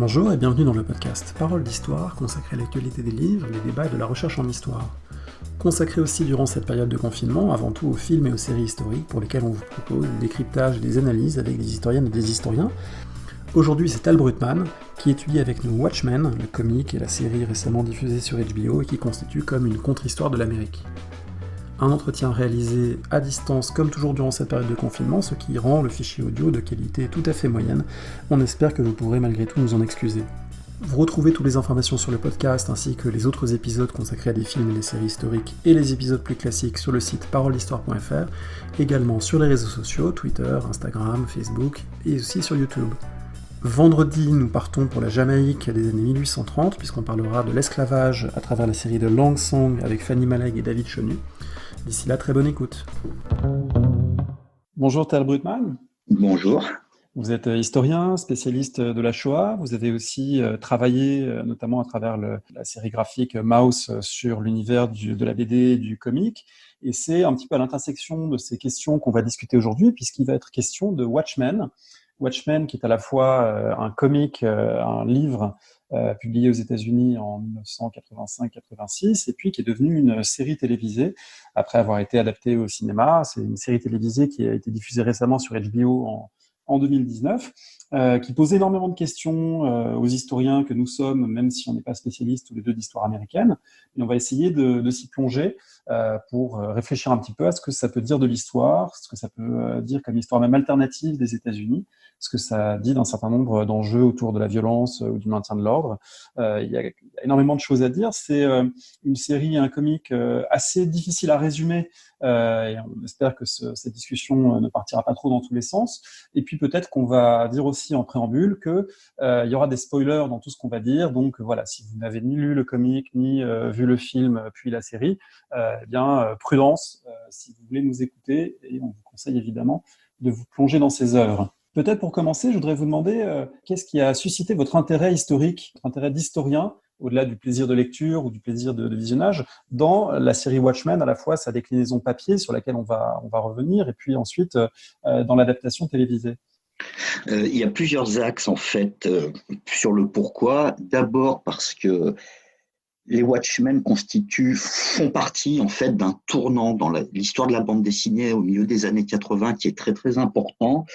Bonjour et bienvenue dans le podcast Paroles d'Histoire, consacré à l'actualité des livres, des débats et de la recherche en histoire. Consacré aussi durant cette période de confinement, avant tout aux films et aux séries historiques pour lesquels on vous propose des décryptages et des analyses avec des historiennes et des historiens. Aujourd'hui, c'est Tal Brutman qui étudie avec nous Watchmen, le comic et la série récemment diffusée sur HBO et qui constitue comme une contre-histoire de l'Amérique. Un entretien réalisé à distance comme toujours durant cette période de confinement, ce qui rend le fichier audio de qualité tout à fait moyenne. On espère que vous pourrez malgré tout nous en excuser. Vous retrouvez toutes les informations sur le podcast ainsi que les autres épisodes consacrés à des films et des séries historiques et les épisodes plus classiques sur le site paroledhistoire.fr, également sur les réseaux sociaux, Twitter, Instagram, Facebook et aussi sur YouTube. Vendredi, nous partons pour la Jamaïque des années 1830 puisqu'on parlera de l'esclavage à travers la série de Lang Song avec Fanny Maleg et David Chenu. D'ici là, très bonne écoute. Bonjour Tal Brutman. Bonjour. Vous êtes historien, spécialiste de la Shoah. Vous avez aussi travaillé, notamment à travers la série graphique Maus sur l'univers de la BD et du comic. Et c'est un petit peu à l'intersection de ces questions qu'on va discuter aujourd'hui, puisqu'il va être question de Watchmen. Watchmen, qui est à la fois un comic, un livre publié aux États-Unis en 1985-86, et puis qui est devenu une série télévisée après avoir été adaptée au cinéma. C'est une série télévisée qui a été diffusée récemment sur HBO en 2019, qui pose énormément de questions aux historiens que nous sommes, même si on n'est pas spécialistes tous les deux d'histoire américaine. Et on va essayer de s'y plonger pour réfléchir un petit peu à ce que ça peut dire de l'histoire, ce que ça peut dire comme histoire même alternative des États-Unis, ce que ça dit d'un certain nombre d'enjeux autour de la violence ou du maintien de l'ordre. Il y a énormément de choses à dire. C'est une série, un comic assez difficile à résumer, et on espère que cette discussion ne partira pas trop dans tous les sens. Et puis peut-être qu'on va dire aussi en préambule que il y aura des spoilers dans tout ce qu'on va dire. Donc voilà, si vous n'avez ni lu le comic, ni vu le film, puis la série, eh bien prudence si vous voulez nous écouter, et on vous conseille évidemment de vous plonger dans ces œuvres. Peut-être pour commencer, je voudrais vous demander qu'est-ce qui a suscité votre intérêt historique, votre intérêt d'historien, au-delà du plaisir de lecture ou du plaisir de visionnage, dans la série Watchmen, à la fois sa déclinaison papier sur laquelle on va revenir, et puis ensuite dans l'adaptation télévisée. Il y a plusieurs axes en fait sur le pourquoi. D'abord parce que les Watchmen font partie en fait d'un tournant dans l'histoire de la bande dessinée au milieu des années 80 qui est très très important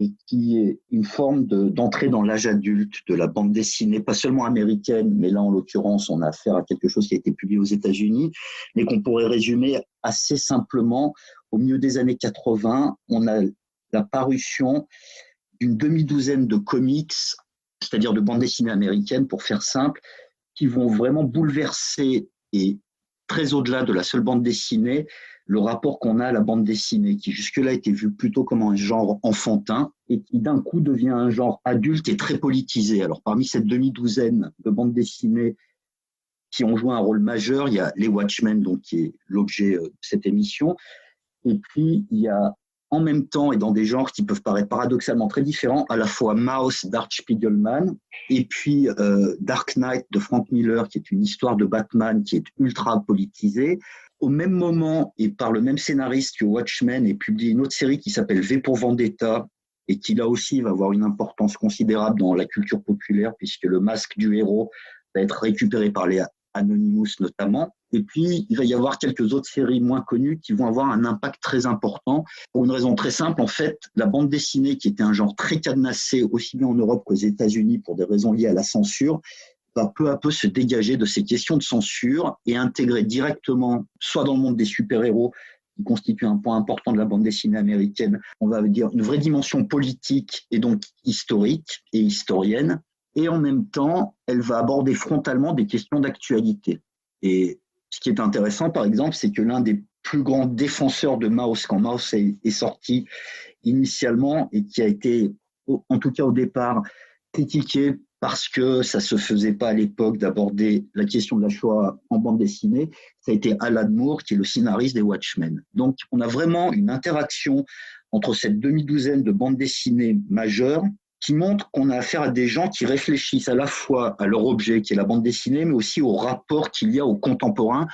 et qui est une forme d'entrée dans l'âge adulte de la bande dessinée, pas seulement américaine, mais là en l'occurrence on a affaire à quelque chose qui a été publié aux États-Unis, mais qu'on pourrait résumer assez simplement. Au milieu des années 80, on a la parution d'une demi-douzaine de comics, c'est-à-dire de bandes dessinées américaines pour faire simple, qui vont vraiment bouleverser, et très au-delà de la seule bande dessinée, le rapport qu'on a à la bande dessinée, qui jusque-là était vu plutôt comme un genre enfantin, et qui d'un coup devient un genre adulte et très politisé. Alors parmi cette demi-douzaine de bandes dessinées qui ont joué un rôle majeur, il y a les Watchmen, donc, qui est l'objet de cette émission, et puis il y a en même temps, et dans des genres qui peuvent paraître paradoxalement très différents, à la fois Maus d'Art Spiegelman et puis Dark Knight de Frank Miller, qui est une histoire de Batman qui est ultra politisée. Au même moment, et par le même scénariste que Watchmen, est publiée une autre série qui s'appelle V pour Vendetta, et qui là aussi va avoir une importance considérable dans la culture populaire, puisque le masque du héros va être récupéré par les Anonymous notamment. Et puis, il va y avoir quelques autres séries moins connues qui vont avoir un impact très important pour une raison très simple. En fait, la bande dessinée, qui était un genre très cadenassé aussi bien en Europe qu'aux États-Unis pour des raisons liées à la censure, va peu à peu se dégager de ces questions de censure et intégrer directement, soit dans le monde des super-héros, qui constitue un point important de la bande dessinée américaine, on va dire une vraie dimension politique et donc historique et historienne. Et en même temps, elle va aborder frontalement des questions d'actualité. Et ce qui est intéressant, par exemple, c'est que l'un des plus grands défenseurs de Maus, quand Maus est sorti initialement, et qui a été, en tout cas au départ, critiqué parce que ça ne se faisait pas à l'époque d'aborder la question de la Shoah en bande dessinée, ça a été Alan Moore, qui est le scénariste des Watchmen. Donc, on a vraiment une interaction entre cette demi-douzaine de bandes dessinées majeures qui montre qu'on a affaire à des gens qui réfléchissent à la fois à leur objet, qui est la bande dessinée, mais aussi au rapport qu'il y a aux contemporains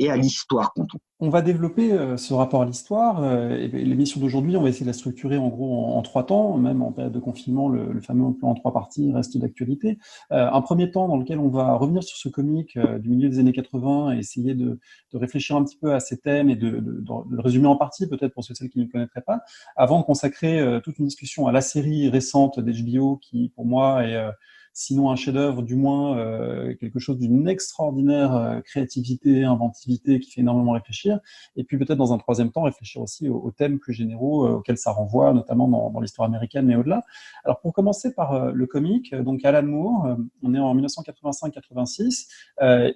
et à l'histoire qu'on tombe. On va développer ce rapport à l'histoire. Et l'émission d'aujourd'hui, on va essayer de la structurer en gros en 3 temps. Même en période de confinement, le fameux plan en 3 parties reste d'actualité. Un premier temps dans lequel on va revenir sur ce comic du milieu des années 80 et essayer de réfléchir un petit peu à ces thèmes et de le résumer en partie, peut-être pour celles qui ne le connaîtraient pas, avant de consacrer toute une discussion à la série récente d'HBO qui, pour moi, est sinon un chef-d'œuvre, du moins quelque chose d'une extraordinaire créativité, inventivité qui fait énormément réfléchir. Et puis peut-être dans un troisième temps, réfléchir aussi aux thèmes plus généraux auxquels ça renvoie, notamment dans l'histoire américaine, mais au-delà. Alors pour commencer par le comic, donc Alan Moore, on est en 1985-86,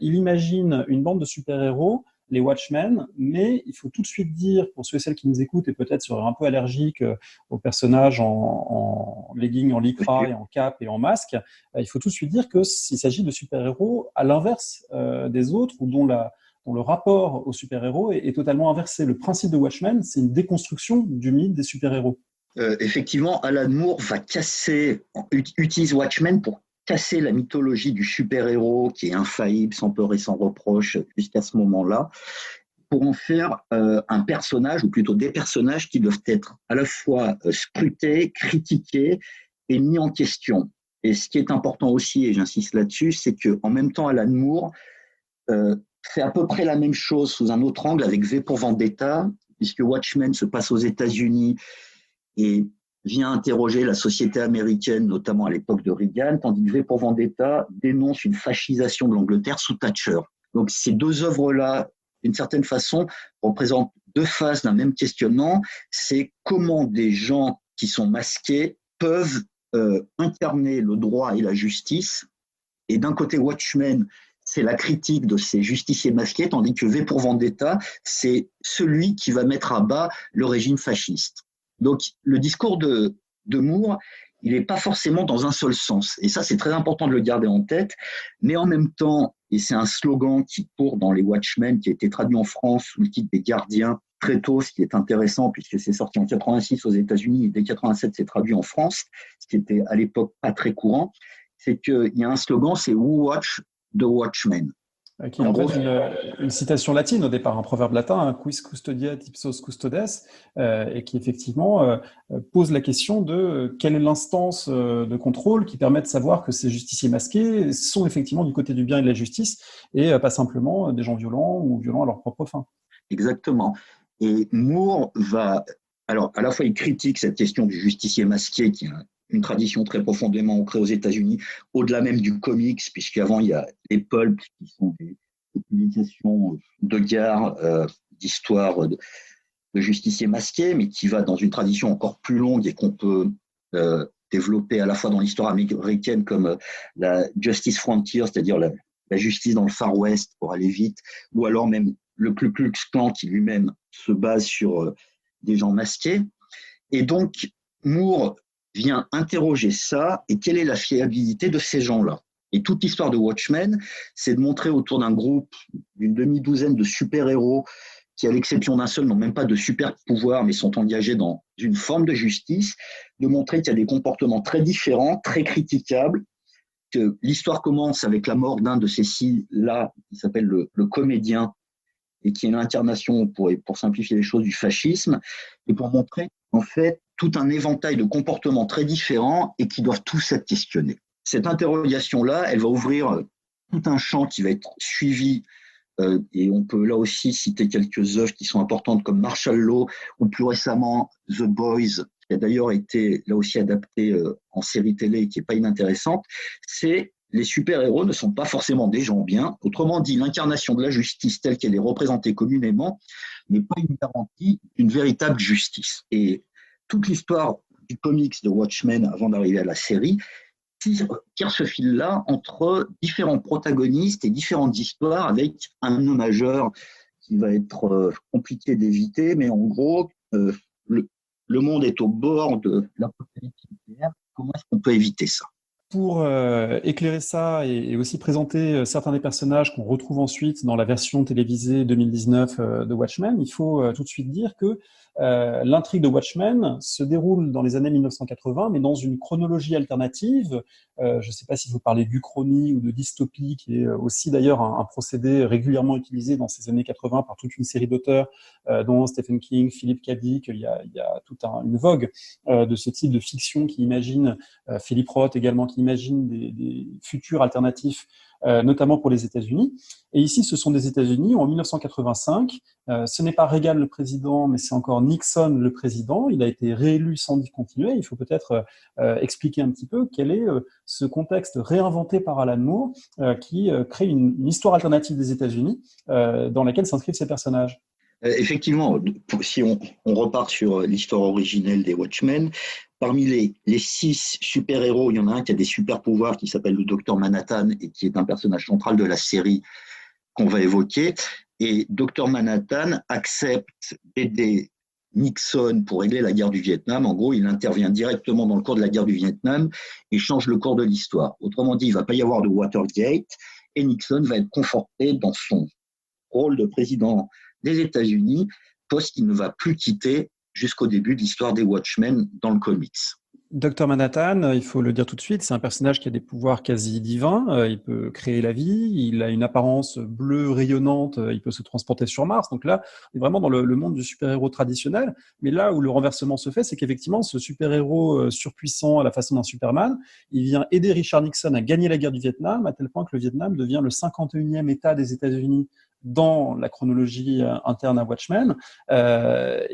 il imagine une bande de super-héros, les Watchmen, mais il faut tout de suite dire, pour ceux et celles qui nous écoutent et peut-être seraient un peu allergiques aux personnages en leggings, en lycra et en cape et en masque, il faut tout de suite dire qu'il s'agit de super-héros à l'inverse des autres, ou dont le rapport aux super-héros est totalement inversé. Le principe de Watchmen, c'est une déconstruction du mythe des super-héros. Effectivement, Alan Moore utilise Watchmen pour casser la mythologie du super-héros qui est infaillible, sans peur et sans reproche jusqu'à ce moment-là, pour en faire un personnage, ou plutôt des personnages qui doivent être à la fois scrutés, critiqués et mis en question. Et ce qui est important aussi, et j'insiste là-dessus, c'est qu'en même temps, Alan Moore fait à peu près la même chose sous un autre angle avec V pour Vendetta, puisque Watchmen se passe aux États-Unis et vient interroger la société américaine, notamment à l'époque de Reagan, tandis que V pour Vendetta dénonce une fascisation de l'Angleterre sous Thatcher. Donc ces deux œuvres-là, d'une certaine façon, représentent deux faces d'un même questionnement. C'est comment des gens qui sont masqués peuvent incarner le droit et la justice. Et d'un côté, Watchmen, c'est la critique de ces justiciers masqués, tandis que V pour Vendetta, c'est celui qui va mettre à bas le régime fasciste. Donc, le discours de Moore, il n'est pas forcément dans un seul sens. Et ça, c'est très important de le garder en tête. Mais en même temps, et c'est un slogan qui court dans les Watchmen, qui a été traduit en France sous le titre des Gardiens très tôt, ce qui est intéressant, puisque c'est sorti en 86 aux États-Unis, et dès 87, c'est traduit en France, ce qui était à l'époque pas très courant, c'est qu'il y a un slogan, c'est « Who watch the Watchmen ». Qui est en fait une citation latine au départ, un proverbe latin, quis custodiet ipsos custodes, et qui effectivement pose la question de quelle est l'instance de contrôle qui permet de savoir que ces justiciers masqués sont effectivement du côté du bien et de la justice, et pas simplement des gens violents ou violents à leur propre fin. Exactement. Et Moore alors à la fois il critique cette question du justicier masqué qui est une tradition très profondément ancrée aux États-Unis, au-delà même du comics, puisqu'avant il y a les pulps qui sont des publications de gare, d'histoires de justiciers masqués, mais qui va dans une tradition encore plus longue et qu'on peut développer à la fois dans l'histoire américaine comme la Justice Frontier, c'est-à-dire la justice dans le Far West pour aller vite, ou alors même le Ku Klux Klan qui lui-même se base sur des gens masqués. Et donc, Moore vient interroger ça et quelle est la fiabilité de ces gens-là. Et toute l'histoire de Watchmen, c'est de montrer autour d'un groupe d'une demi-douzaine de super-héros qui, à l'exception d'un seul, n'ont même pas de super-pouvoir, mais sont engagés dans une forme de justice, de montrer qu'il y a des comportements très différents, très critiquables, que l'histoire commence avec la mort d'un de ces six-là, qui s'appelle le comédien, et qui est l'incarnation, pour simplifier les choses, du fascisme, et pour montrer, en fait, tout un éventail de comportements très différents et qui doivent tous être questionnés. Cette interrogation-là, elle va ouvrir tout un champ qui va être suivi, et on peut là aussi citer quelques œuvres qui sont importantes comme Martial Law ou plus récemment The Boys, qui a d'ailleurs été là aussi adapté en série télé et qui n'est pas inintéressante. C'est les super-héros ne sont pas forcément des gens bien. Autrement dit, l'incarnation de la justice telle qu'elle est représentée communément n'est pas une garantie d'une véritable justice. Et toute l'histoire du comics de Watchmen avant d'arriver à la série tire ce fil-là entre différents protagonistes et différentes histoires avec un nœud majeur qui va être compliqué d'éviter, mais en gros, le monde est au bord de l'apocalypse nucléaire. Comment est-ce qu'on peut éviter ça ? Pour éclairer ça et aussi présenter certains des personnages qu'on retrouve ensuite dans la version télévisée 2019 de Watchmen, il faut tout de suite dire que l'intrigue de Watchmen se déroule dans les années 1980, mais dans une chronologie alternative. Je ne sais pas si vous parlez d'Uchronie ou de dystopie, qui est aussi d'ailleurs un procédé régulièrement utilisé dans ces années 80 par toute une série d'auteurs, dont Stephen King, Philip K. Dick. Il y a toute une vogue de ce type de fiction qui imagine, Philip Roth également, qui imagine des futurs alternatifs, notamment pour les États-Unis. Et ici, ce sont des États-Unis où, en 1985, ce n'est pas Reagan le président, mais c'est encore Nixon le président. Il a été réélu sans discontinuer. Il faut peut-être expliquer un petit peu quel est ce contexte réinventé par Alan Moore qui crée une histoire alternative des États-Unis dans laquelle s'inscrivent ces personnages. Effectivement, si on repart sur l'histoire originelle des Watchmen, parmi les 6 super-héros, il y en a un qui a des super-pouvoirs qui s'appelle le Docteur Manhattan et qui est un personnage central de la série qu'on va évoquer. Et Docteur Manhattan accepte d'aider Nixon pour régler la guerre du Vietnam. En gros, il intervient directement dans le cours de la guerre du Vietnam et change le cours de l'histoire. Autrement dit, il ne va pas y avoir de Watergate et Nixon va être conforté dans son rôle de président des États-Unis, poste qu'il ne va plus quitter jusqu'au début de l'histoire des Watchmen dans le comics. Dr Manhattan, il faut le dire tout de suite, c'est un personnage qui a des pouvoirs quasi divins. Il peut créer la vie, il a une apparence bleue rayonnante, il peut se transporter sur Mars. Donc là, on est vraiment dans le monde du super-héros traditionnel. Mais là où le renversement se fait, c'est qu'effectivement, ce super-héros surpuissant à la façon d'un Superman, il vient aider Richard Nixon à gagner la guerre du Vietnam, à tel point que le Vietnam devient le 51e État des États-Unis dans la chronologie interne à Watchmen.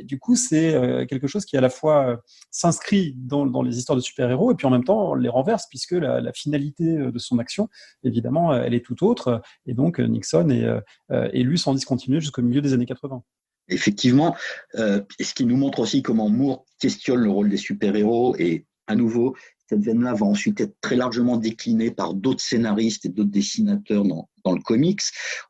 Du coup, c'est quelque chose qui à la fois s'inscrit dans les histoires de super-héros et puis en même temps les renverse, puisque la finalité de son action, évidemment, elle est tout autre. Et donc, Nixon est élu sans discontinuer jusqu'au milieu des années 80. Effectivement, ce qui nous montre aussi comment Moore questionne le rôle des super-héros et à nouveau, cette veine-là va ensuite être très largement déclinée par d'autres scénaristes et d'autres dessinateurs dans le comics.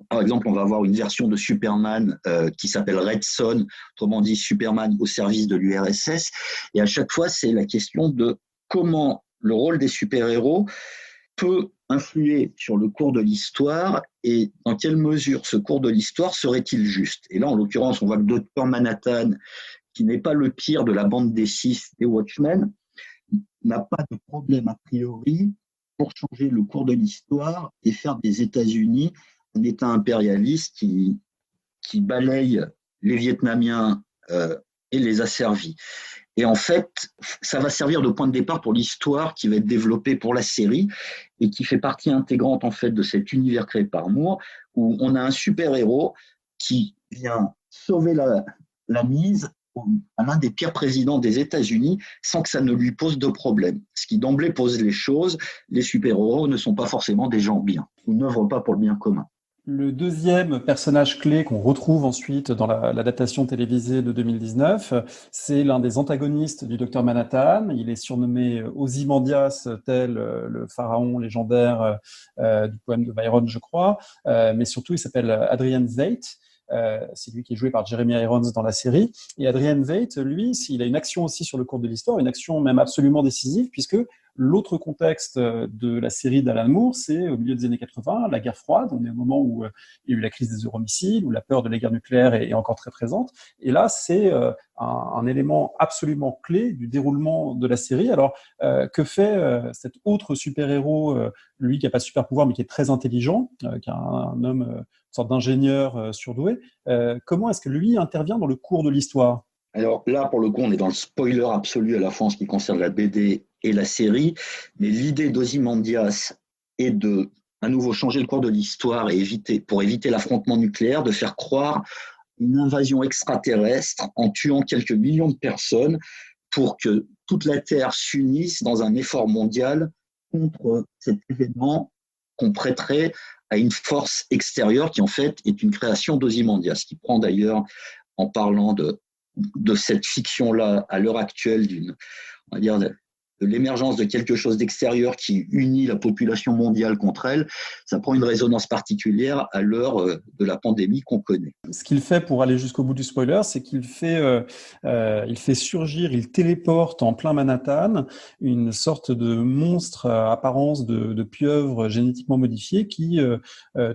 Par exemple, on va avoir une version de Superman qui s'appelle Red Son, autrement dit Superman au service de l'URSS. Et à chaque fois, c'est la question de comment le rôle des super-héros peut influer sur le cours de l'histoire et dans quelle mesure ce cours de l'histoire serait-il juste. Et là, en l'occurrence, on voit que Dr Manhattan, qui n'est pas le pire de la bande des 6 des Watchmen, n'a pas de problème a priori pour changer le cours de l'histoire et faire des États-Unis un État impérialiste qui balaye les Vietnamiens et les asservit. Et en fait, ça va servir de point de départ pour l'histoire qui va être développée pour la série et qui fait partie intégrante en fait de cet univers créé par Moore, où on a un super-héros qui vient sauver la mise à l'un des pires présidents des États-Unis sans que ça ne lui pose de problème. Ce qui d'emblée pose les choses, les super-héros ne sont pas forcément des gens bien ou n'œuvrent pas pour le bien commun. Le deuxième personnage clé qu'on retrouve ensuite dans l'adaptation télévisée de 2019, c'est l'un des antagonistes du Docteur Manhattan. Il est surnommé Ozymandias, tel le pharaon légendaire du poème de Byron, je crois, mais surtout il s'appelle Adrian Veidt. C'est lui qui est joué par Jeremy Irons dans la série. Et Adrian Veidt, lui, il a une action aussi sur le cours de l'histoire, une action même absolument décisive, puisque l'autre contexte de la série d'Alan Moore, c'est au milieu des années 80, la guerre froide. On est au moment où il y a eu la crise des euromissiles, où la peur de la guerre nucléaire est encore très présente. Et là, c'est un élément absolument clé du déroulement de la série. Alors, que fait cet autre super-héros, lui qui n'a pas de super-pouvoir, mais qui est très intelligent, qui est un homme, une sorte d'ingénieur surdoué. Comment est-ce que lui intervient dans le cours de l'histoire ? Alors là, pour le coup, on est dans le spoiler absolu à la fois en ce qui concerne la BD et la série, mais l'idée d'Ozymandias est de à nouveau changer le cours de l'histoire et pour éviter l'affrontement nucléaire, de faire croire une invasion extraterrestre en tuant quelques millions de personnes pour que toute la Terre s'unisse dans un effort mondial contre cet événement qu'on prêterait à une force extérieure qui en fait est une création d'Ozymandias, qui prend d'ailleurs, en parlant de cette fiction-là à l'heure actuelle on va dire, l'émergence de quelque chose d'extérieur qui unit la population mondiale contre elle, ça prend une résonance particulière à l'heure de la pandémie qu'on connaît. Ce qu'il fait, pour aller jusqu'au bout du spoiler, c'est qu'il il fait surgir, il téléporte en plein Manhattan une sorte de monstre à apparence de pieuvre génétiquement modifiée qui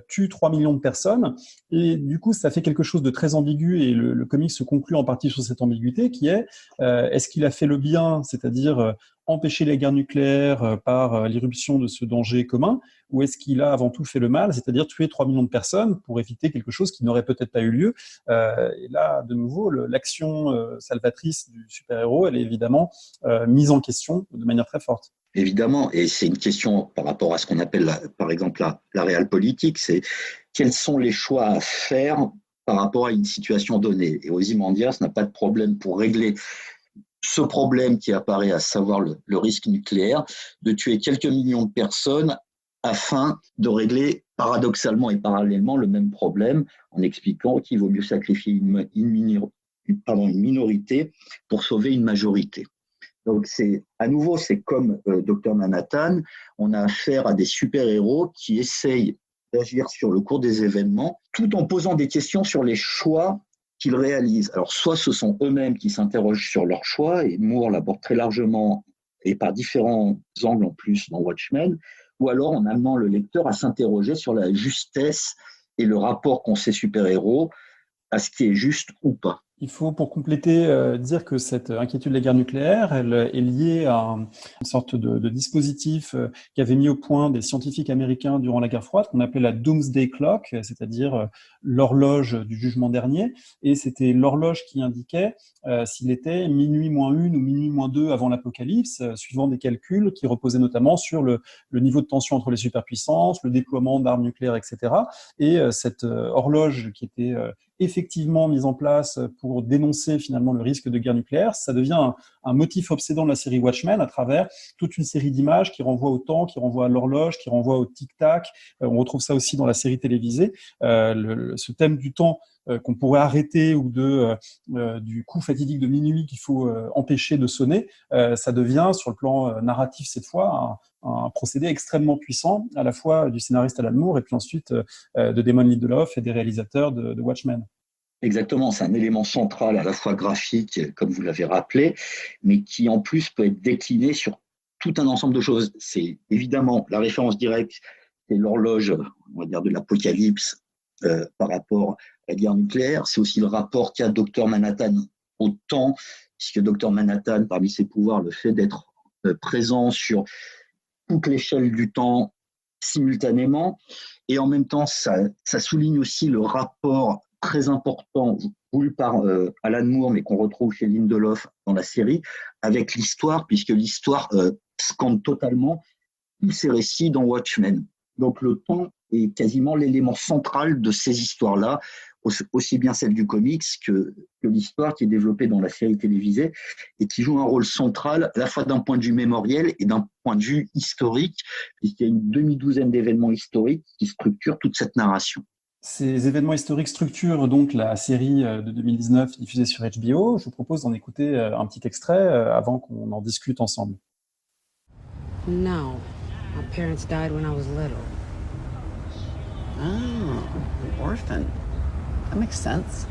tue 3 millions de personnes. Et du coup, ça fait quelque chose de très ambigu, et le comic se conclut en partie sur cette ambiguïté qui est est-ce qu'il a fait le bien, c'est-à-dire empêcher les guerres nucléaires par l'irruption de ce danger commun, ou est-ce qu'il a avant tout fait le mal, c'est-à-dire tuer 3 millions de personnes pour éviter quelque chose qui n'aurait peut-être pas eu lieu. Et là, de nouveau, l'action salvatrice du super-héros, elle est évidemment mise en question de manière très forte. Évidemment, et c'est une question par rapport à ce qu'on appelle, par exemple, la réelle politique, c'est quels sont les choix à faire par rapport à une situation donnée. Et Ozymandias n'a pas de problème pour régler ce problème qui apparaît, à savoir le risque nucléaire, de tuer quelques millions de personnes afin de régler paradoxalement et parallèlement le même problème, en expliquant qu'il vaut mieux sacrifier une minorité pour sauver une majorité. Donc à nouveau, c'est comme Dr Manhattan, on a affaire à des super-héros qui essayent d'agir sur le cours des événements, tout en posant des questions sur les choix qu'ils réalisent. Alors, soit ce sont eux-mêmes qui s'interrogent sur leurs choix, et Moore l'aborde très largement et par différents angles en plus dans Watchmen, ou alors en amenant le lecteur à s'interroger sur la justesse et le rapport qu'ont ces super-héros à ce qui est juste ou pas. Il faut, pour compléter, dire que cette inquiétude de la guerre nucléaire, elle est liée à une sorte de dispositif qu'avaient mis au point des scientifiques américains durant la guerre froide, qu'on appelait la Doomsday Clock, c'est-à-dire l'horloge du jugement dernier. Et c'était l'horloge qui indiquait s'il était minuit moins 1 ou minuit moins 2 avant l'apocalypse, suivant des calculs qui reposaient notamment sur le niveau de tension entre les superpuissances, le déploiement d'armes nucléaires, etc. Et cette horloge qui était effectivement mise en place pour dénoncer finalement le risque de guerre nucléaire, ça devient un motif obsédant de la série Watchmen à travers toute une série d'images qui renvoient au temps, qui renvoient à l'horloge, qui renvoient au tic-tac. On retrouve ça aussi dans la série télévisée. Ce thème du temps qu'on pourrait arrêter, ou du coup fatidique de minuit qu'il faut empêcher de sonner, ça devient, sur le plan narratif cette fois, un procédé extrêmement puissant, à la fois du scénariste Alan Moore et puis ensuite de Damon Lindelof et des réalisateurs de Watchmen. Exactement, c'est un élément central à la fois graphique, comme vous l'avez rappelé, mais qui en plus peut être décliné sur tout un ensemble de choses. C'est évidemment la référence directe, c'est l'horloge, on va dire, de l'apocalypse par rapport à la guerre nucléaire. C'est aussi le rapport qu'a Dr Manhattan au temps, puisque Dr Manhattan, parmi ses pouvoirs, le fait d'être présent sur toute l'échelle du temps simultanément, et en même temps, ça souligne aussi le rapport très important voulu par Alan Moore, mais qu'on retrouve chez Lindelof dans la série, avec l'histoire, puisque l'histoire scande totalement tous ces récits dans Watchmen. Donc le temps est quasiment l'élément central de ces histoires-là, aussi bien celle du comics que l'histoire qui est développée dans la série télévisée et qui joue un rôle central à la fois d'un point de vue mémoriel et d'un point de vue historique, puisqu'il y a une demi-douzaine d'événements historiques qui structurent toute cette narration. Ces événements historiques structurent donc la série de 2019 diffusée sur HBO. Je vous propose d'en écouter un petit extrait avant qu'on en discute ensemble. No, my parents died when I was little. Oh, an orphan. That makes sense.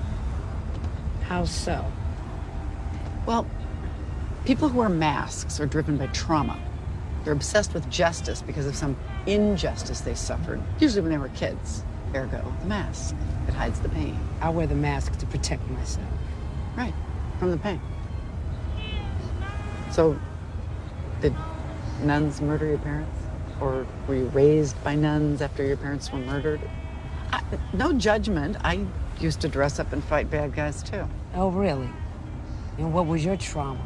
How so? Well, people who wear masks are driven by trauma. They're obsessed with justice because of some injustice they suffered, usually when they were kids. Ergo, the mask. It hides the pain. I wear the mask to protect myself. Right, from the pain. So, did nuns murder your parents? Or were you raised by nuns after your parents were murdered? No judgment. I used to dress up and fight bad guys too. Oh, really? And what was your trauma?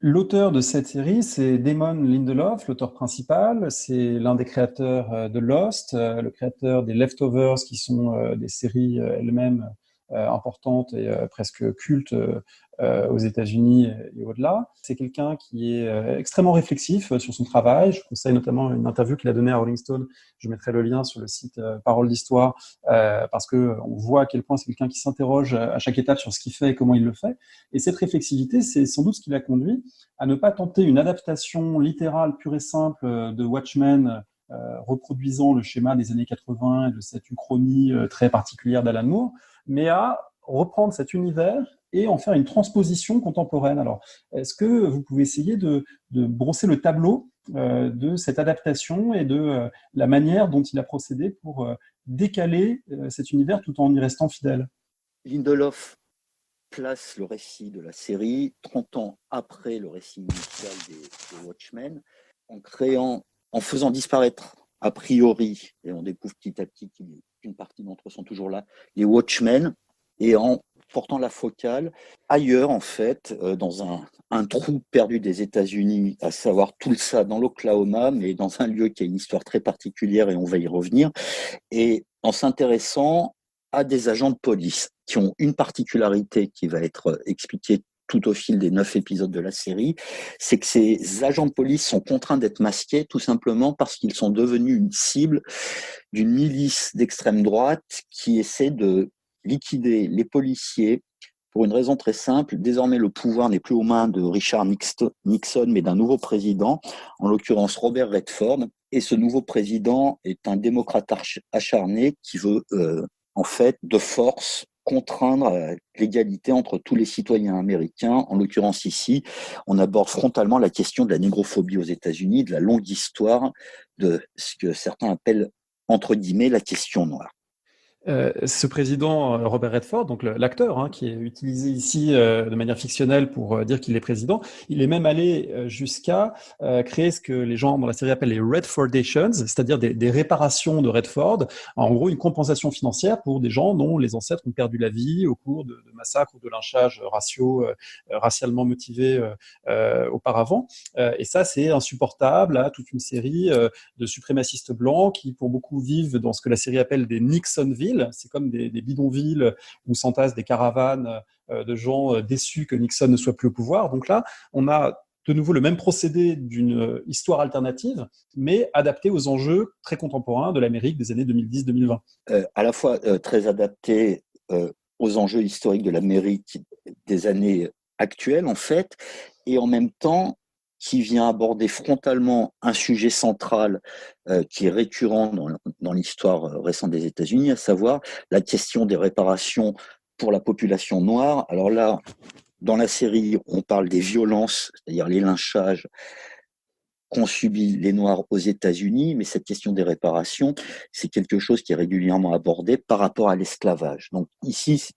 L'auteur de cette série, c'est Damon Lindelof, l'auteur principal. C'est l'un des créateurs de Lost, le créateur des Leftovers, qui sont des séries elles-mêmes importante et presque culte aux États-Unis et au-delà. C'est quelqu'un qui est extrêmement réflexif sur son travail. Je conseille notamment une interview qu'il a donnée à Rolling Stone. Je mettrai le lien sur le site Parole d'Histoire parce que on voit à quel point c'est quelqu'un qui s'interroge à chaque étape sur ce qu'il fait et comment il le fait. Et cette réflexivité, c'est sans doute ce qui l'a conduit à ne pas tenter une adaptation littérale pure et simple de Watchmen, reproduisant le schéma des années 80 et de cette uchronie très particulière d'Alan Moore, mais à reprendre cet univers et en faire une transposition contemporaine. Alors, est-ce que vous pouvez essayer de brosser le tableau de cette adaptation et de la manière dont il a procédé pour décaler cet univers tout en y restant fidèle? Lindelof place le récit de la série 30 ans après le récit initial des Watchmen, en faisant disparaître a priori, et on découvre petit à petit qu'une partie d'entre eux sont toujours là, les Watchmen, et en portant la focale ailleurs, en fait, dans un trou perdu des États-Unis, à savoir Tulsa, dans l'Oklahoma, mais dans un lieu qui a une histoire très particulière, et on va y revenir, et en s'intéressant à des agents de police qui ont une particularité qui va être expliquée tout au fil des 9 épisodes de la série, c'est que ces agents de police sont contraints d'être masqués tout simplement parce qu'ils sont devenus une cible d'une milice d'extrême droite qui essaie de liquider les policiers pour une raison très simple. Désormais, le pouvoir n'est plus aux mains de Richard Nixon, mais d'un nouveau président, en l'occurrence Robert Redford. Et ce nouveau président est un démocrate acharné qui veut, en fait, de force, contraindre l'égalité entre tous les citoyens américains. En l'occurrence ici, on aborde frontalement la question de la négrophobie aux États-Unis, de la longue histoire de ce que certains appellent, entre guillemets, la question noire. Ce président Robert Redford, donc l'acteur qui est utilisé ici de manière fictionnelle pour dire qu'il est président, il est même allé jusqu'à créer ce que les gens dans la série appellent les Redfordations, c'est-à-dire des réparations de Redford, en gros une compensation financière pour des gens dont les ancêtres ont perdu la vie au cours de massacres ou de lynchages racialement motivés auparavant. Et ça, c'est insupportable à toute une série de suprémacistes blancs qui, pour beaucoup, vivent dans ce que la série appelle des Nixonville. C'est comme des bidonvilles où s'entassent des caravanes de gens déçus que Nixon ne soit plus au pouvoir. Donc là, on a de nouveau le même procédé d'une histoire alternative, mais adaptée aux enjeux très contemporains de l'Amérique des années 2010-2020. À la fois très adapté aux enjeux historiques de l'Amérique des années actuelles, en fait, et en même temps qui vient aborder frontalement un sujet central qui est récurrent dans l'histoire récente des États-Unis, à savoir la question des réparations pour la population noire. Alors là, dans la série, on parle des violences, c'est-à-dire les lynchages qu'ont subi les Noirs aux États-Unis, mais cette question des réparations, c'est quelque chose qui est régulièrement abordé par rapport à l'esclavage. Donc ici,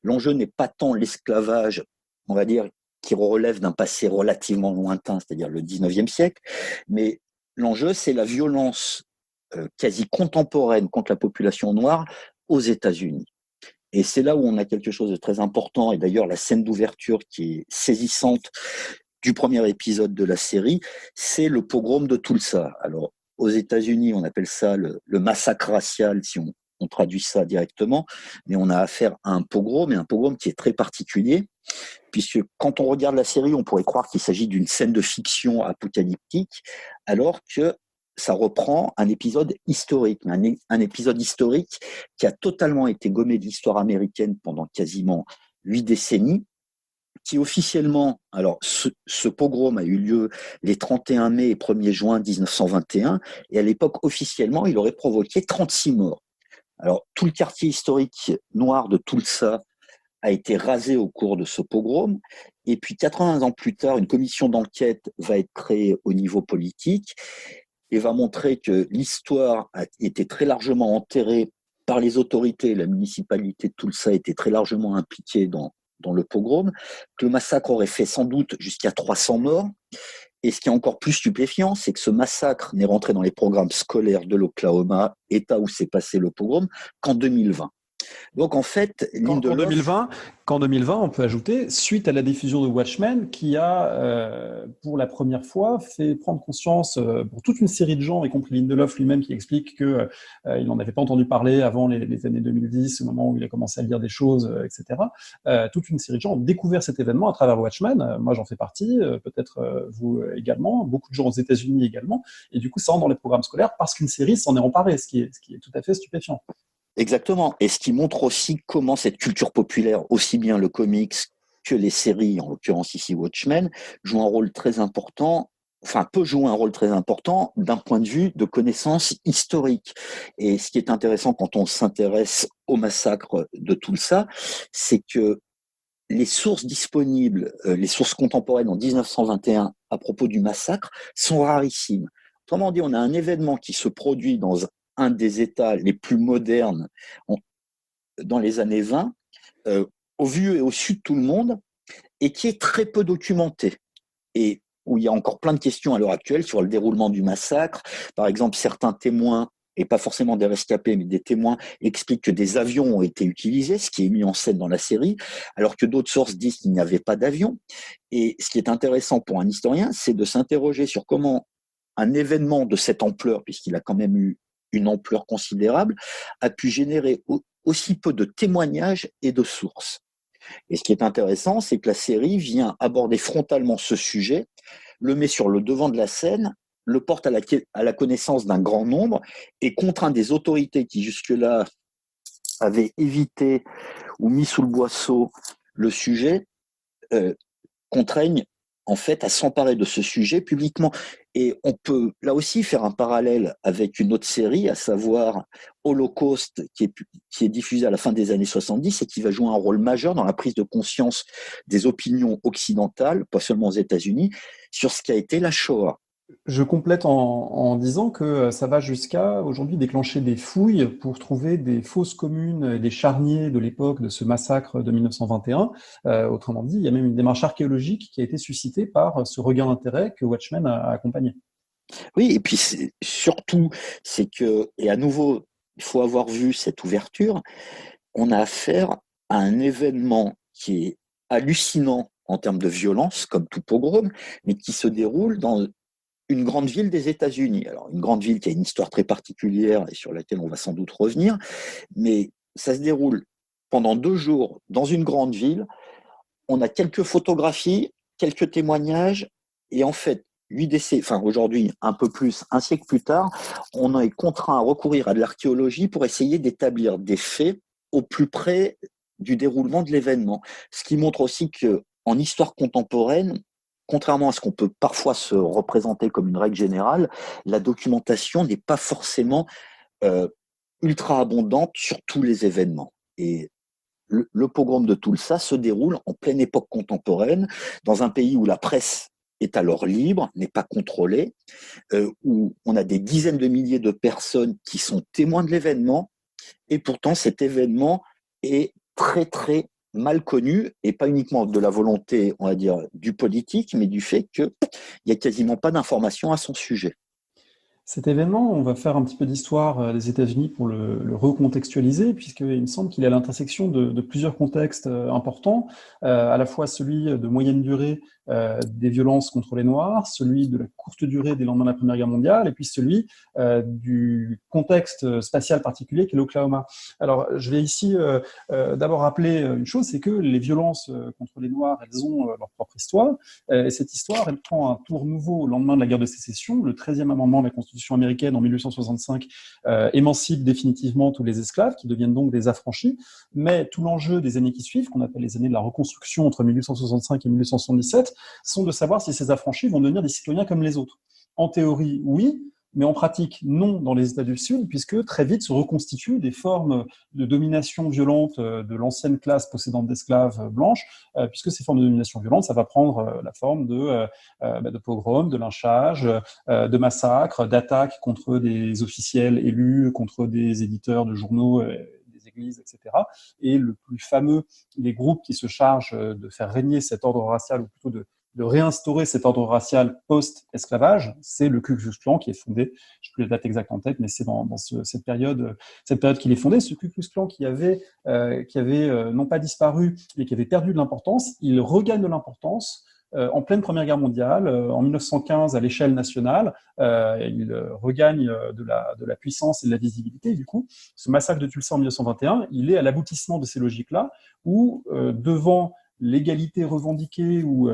l'enjeu n'est pas tant l'esclavage, on va dire, qui relève d'un passé relativement lointain, c'est-à-dire le 19e siècle, mais l'enjeu, c'est la violence quasi contemporaine contre la population noire aux États-Unis. Et c'est là où on a quelque chose de très important, et d'ailleurs la scène d'ouverture qui est saisissante du premier épisode de la série, c'est le pogrom de Tulsa. Alors, aux États-Unis, on appelle ça le massacre racial, si on traduit ça directement, mais on a affaire à un pogrom, et un pogrom qui est très particulier, puisque quand on regarde la série, on pourrait croire qu'il s'agit d'une scène de fiction apocalyptique, alors que ça reprend un épisode historique, un épisode historique qui a totalement été gommé de l'histoire américaine pendant quasiment 8 décennies, qui officiellement, alors ce pogrom a eu lieu les 31 mai et 1er juin 1921, et à l'époque, officiellement, il aurait provoqué 36 morts. Alors, tout le quartier historique noir de Tulsa a été rasé au cours de ce pogrom, et puis 80 ans plus tard, une commission d'enquête va être créée au niveau politique, et va montrer que l'histoire a été très largement enterrée par les autorités. La municipalité de Tulsa était très largement impliquée dans le pogrom, que le massacre aurait fait sans doute jusqu'à 300 morts. Et ce qui est encore plus stupéfiant, c'est que ce massacre n'est rentré dans les programmes scolaires de l'Oklahoma, État où s'est passé le pogrom, qu'en 2020. Donc en fait, Qu'en Lindelof... 2020, on peut ajouter, suite à la diffusion de Watchmen, qui a, pour la première fois, fait prendre conscience pour toute une série de gens, y compris Lindelof lui-même, qui explique que il n'en avait pas entendu parler avant les années 2010, au moment où il a commencé à lire des choses, etc. Toute une série de gens ont découvert cet événement à travers Watchmen. Moi, j'en fais partie, peut-être vous également, beaucoup de gens aux États-Unis également, et du coup, ça rentre dans les programmes scolaires parce qu'une série s'en est emparée, ce qui est tout à fait stupéfiant. Exactement. Et ce qui montre aussi comment cette culture populaire, aussi bien le comics que les séries, en l'occurrence ici Watchmen, joue un rôle très important, enfin peut jouer un rôle très important d'un point de vue de connaissance historique. Et ce qui est intéressant quand on s'intéresse au massacre de Tulsa, c'est que les sources disponibles, les sources contemporaines en 1921 à propos du massacre sont rarissimes. Autrement dit, on a un événement qui se produit dans un des États les plus modernes dans les années 20, au vu et au su de tout le monde, et qui est très peu documenté. Et où il y a encore plein de questions à l'heure actuelle sur le déroulement du massacre. Par exemple, certains témoins, et pas forcément des rescapés, mais des témoins, expliquent que des avions ont été utilisés, ce qui est mis en scène dans la série, alors que d'autres sources disent qu'il n'y avait pas d'avion. Et ce qui est intéressant pour un historien, c'est de s'interroger sur comment un événement de cette ampleur, puisqu'il a quand même eu une ampleur considérable, a pu générer aussi peu de témoignages et de sources. Et ce qui est intéressant, c'est que la série vient aborder frontalement ce sujet, le met sur le devant de la scène, le porte à la connaissance d'un grand nombre et contraint des autorités qui jusque-là avaient évité ou mis sous le boisseau le sujet, contraignent en fait à s'emparer de ce sujet publiquement. Et on peut là aussi faire un parallèle avec une autre série, à savoir Holocaust, qui est diffusée à la fin des années 70 et qui va jouer un rôle majeur dans la prise de conscience des opinions occidentales, pas seulement aux États-Unis, sur ce qu'a été la Shoah. Je complète en disant que ça va jusqu'à aujourd'hui déclencher des fouilles pour trouver des fosses communes, des charniers de l'époque de ce massacre de 1921. Autrement dit, il y a même une démarche archéologique qui a été suscitée par ce regain d'intérêt que Watchmen a accompagné. Oui, et puis surtout, c'est que, et à nouveau, il faut avoir vu cette ouverture, on a affaire à un événement qui est hallucinant en termes de violence, comme tout pogrom, mais qui se déroule dans une grande ville des États-Unis. Alors, une grande ville qui a une histoire très particulière et sur laquelle on va sans doute revenir, mais ça se déroule pendant 2 jours dans une grande ville. On a quelques photographies, quelques témoignages, et en fait, 8 décennies, enfin aujourd'hui un peu plus, un siècle plus tard, on est contraint à recourir à de l'archéologie pour essayer d'établir des faits au plus près du déroulement de l'événement. Ce qui montre aussi que en histoire contemporaine, contrairement à ce qu'on peut parfois se représenter comme une règle générale, la documentation n'est pas forcément ultra abondante sur tous les événements. Et le pogrom de Tulsa se déroule en pleine époque contemporaine, dans un pays où la presse est alors libre, n'est pas contrôlée, où on a des dizaines de milliers de personnes qui sont témoins de l'événement, et pourtant cet événement est très très mal connu, et pas uniquement de la volonté, on va dire, du politique, mais du fait qu'il n'y a quasiment pas d'informations à son sujet. Cet événement, on va faire un petit peu d'histoire des États-Unis pour le recontextualiser, puisqu'il me semble qu'il est à l'intersection de plusieurs contextes importants, à la fois celui de moyenne durée des violences contre les Noirs, celui de la courte durée des lendemains de la Première Guerre mondiale, et puis celui du contexte spatial particulier qu'est l'Oklahoma. Alors, je vais ici d'abord rappeler une chose, c'est que les violences contre les Noirs, elles ont leur propre histoire, et cette histoire, elle prend un tour nouveau au lendemain de la guerre de sécession. Le 13e amendement de la Constitution américaine en 1865 émancipe définitivement tous les esclaves, qui deviennent donc des affranchis, mais tout l'enjeu des années qui suivent, qu'on appelle les années de la reconstruction entre 1865 et 1877, sont de savoir si ces affranchis vont devenir des citoyens comme les autres. En théorie, oui, mais en pratique, non dans les États du Sud, puisque très vite se reconstituent des formes de domination violente de l'ancienne classe possédante d'esclaves blanches, puisque ces formes de domination violente, ça va prendre la forme de pogroms, de lynchages, de massacres, d'attaques contre des officiels élus, contre des éditeurs de journaux, des églises, etc. Et le plus fameux des groupes qui se chargent de faire régner cet ordre racial, ou plutôt de réinstaurer cet ordre racial post-esclavage, c'est le Ku Klux Klan qui est fondé, je n'ai plus la date exacte en tête, mais c'est dans cette période qu'il est fondé. Ce Ku Klux Klan qui avait non pas disparu, mais qui avait perdu de l'importance, il regagne de l'importance en pleine Première Guerre mondiale, en 1915 à l'échelle nationale, il regagne de la puissance et de la visibilité. Et du coup, ce massacre de Tulsa en 1921, il est à l'aboutissement de ces logiques-là, où devant l'égalité revendiquée ou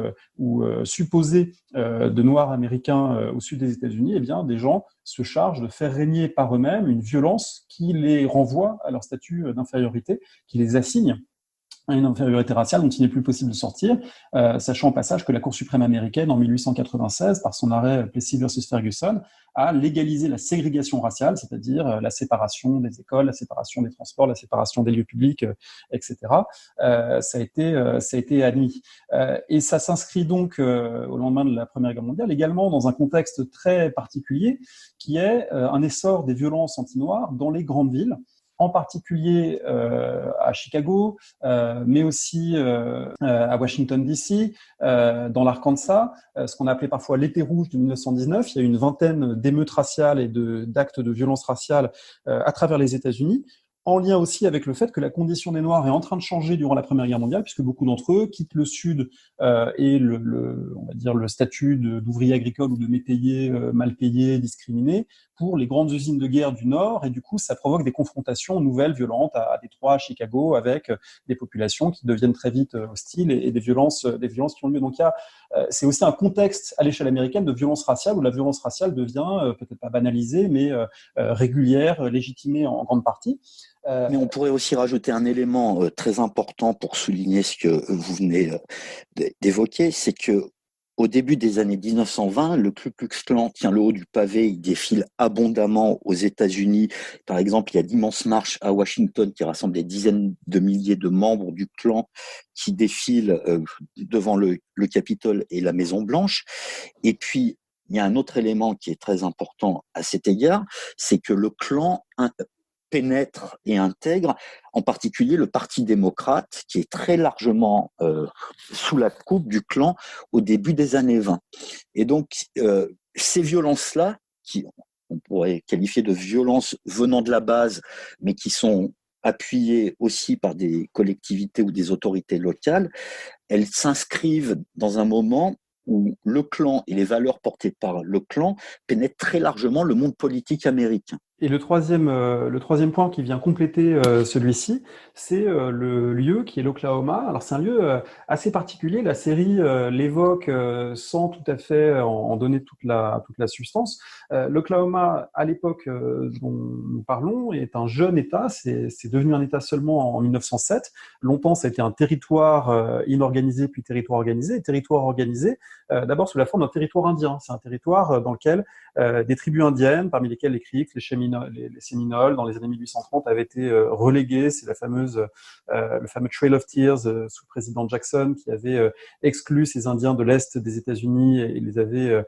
supposée de Noirs américains au sud des États-Unis, eh bien, des gens se chargent de faire régner par eux-mêmes une violence qui les renvoie à leur statut d'infériorité, qui les assigne à une infériorité raciale dont il n'est plus possible de sortir, sachant au passage que la Cour suprême américaine, en 1896, par son arrêt Plessy versus Ferguson, a légalisé la ségrégation raciale, c'est-à-dire la séparation des écoles, la séparation des transports, la séparation des lieux publics, etc. Ça a été admis. Et ça s'inscrit donc au lendemain de la Première Guerre mondiale, également dans un contexte très particulier, qui est un essor des violences anti-noires dans les grandes villes, en particulier à Chicago, mais aussi à Washington DC, dans l'Arkansas, ce qu'on a appelé parfois l'été rouge de 1919. Il y a eu une vingtaine d'émeutes raciales et d'actes de violence raciale à travers les États-Unis, en lien aussi avec le fait que la condition des Noirs est en train de changer durant la Première Guerre mondiale, puisque beaucoup d'entre eux quittent le Sud et on va dire le statut d'ouvrier agricole ou de mépayé, mal payé, discriminé, pour les grandes usines de guerre du Nord, et du coup, ça provoque des confrontations nouvelles, violentes, à Détroit, à Chicago, avec des populations qui deviennent très vite hostiles et des violences qui ont lieu. Donc, c'est aussi un contexte à l'échelle américaine de violence raciale, où la violence raciale devient peut-être pas banalisée, mais régulière, légitimée en grande partie. Mais on pourrait aussi rajouter un élément très important pour souligner ce que vous venez d'évoquer, c'est que au début des années 1920, le Ku Klux Klan tient le haut du pavé, il défile abondamment aux États-Unis. Par exemple, il y a d'immenses marches à Washington qui rassemblent des dizaines de milliers de membres du clan qui défilent devant le Capitole et la Maison-Blanche. Et puis, il y a un autre élément qui est très important à cet égard, c'est que le clan pénètre et intègre en particulier le Parti démocrate qui est très largement sous la coupe du clan au début des années 20. Et donc, ces violences-là, qui on pourrait qualifier de violences venant de la base, mais qui sont appuyées aussi par des collectivités ou des autorités locales, elles s'inscrivent dans un moment où le clan et les valeurs portées par le clan pénètrent très largement le monde politique américain. Et le troisième point qui vient compléter celui-ci, c'est le lieu qui est l'Oklahoma. Alors c'est un lieu assez particulier. La série l'évoque sans tout à fait en donner toute la substance. L'Oklahoma, à l'époque dont nous parlons, est un jeune État. C'est devenu un État seulement en 1907. Longtemps, ça a été un territoire inorganisé, puis territoire organisé. Et territoire organisé, d'abord sous la forme d'un territoire indien. C'est un territoire dans lequel des tribus indiennes, parmi lesquelles les Creeks, les Séminoles, dans les années 1830, avaient été relégués. C'est le fameux Trail of Tears sous le président Jackson qui avait exclu ces Indiens de l'Est des États-Unis et les avait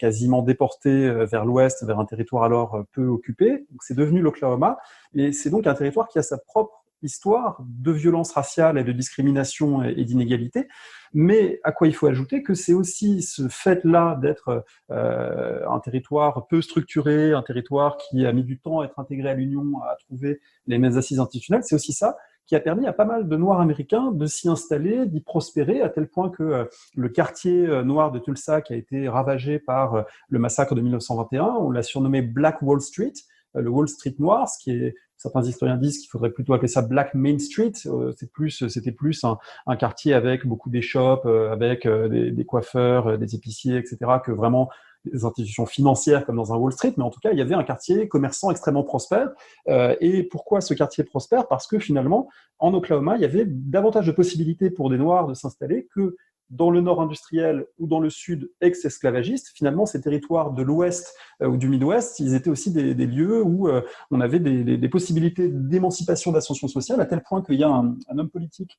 quasiment déportés vers l'Ouest, vers un territoire alors peu occupé. Donc, c'est devenu l'Oklahoma. Et c'est donc un territoire qui a sa propre histoire de violence raciale et de discrimination et d'inégalité, mais à quoi il faut ajouter que c'est aussi ce fait-là d'être un territoire peu structuré, un territoire qui a mis du temps à être intégré à l'Union, à trouver les mêmes assises institutionnelles, c'est aussi ça qui a permis à pas mal de Noirs américains de s'y installer, d'y prospérer, à tel point que le quartier noir de Tulsa, qui a été ravagé par le massacre de 1921, on l'a surnommé Black Wall Street, le Wall Street noir, ce qui est, certains historiens disent qu'il faudrait plutôt appeler ça Black Main Street. C'était plus un quartier avec beaucoup d'échoppes, avec des coiffeurs, des épiciers, etc., que vraiment des institutions financières comme dans un Wall Street. Mais en tout cas, il y avait un quartier commerçant extrêmement prospère. Et pourquoi ce quartier prospère? Parce que finalement, en Oklahoma, il y avait davantage de possibilités pour des Noirs de s'installer que dans le nord industriel ou dans le sud ex-esclavagiste. Finalement, ces territoires de l'ouest ou du Midwest, ils étaient aussi des lieux où on avait des possibilités d'émancipation, d'ascension sociale, à tel point qu'il y a un homme politique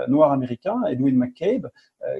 noir américain, Edwin McCabe,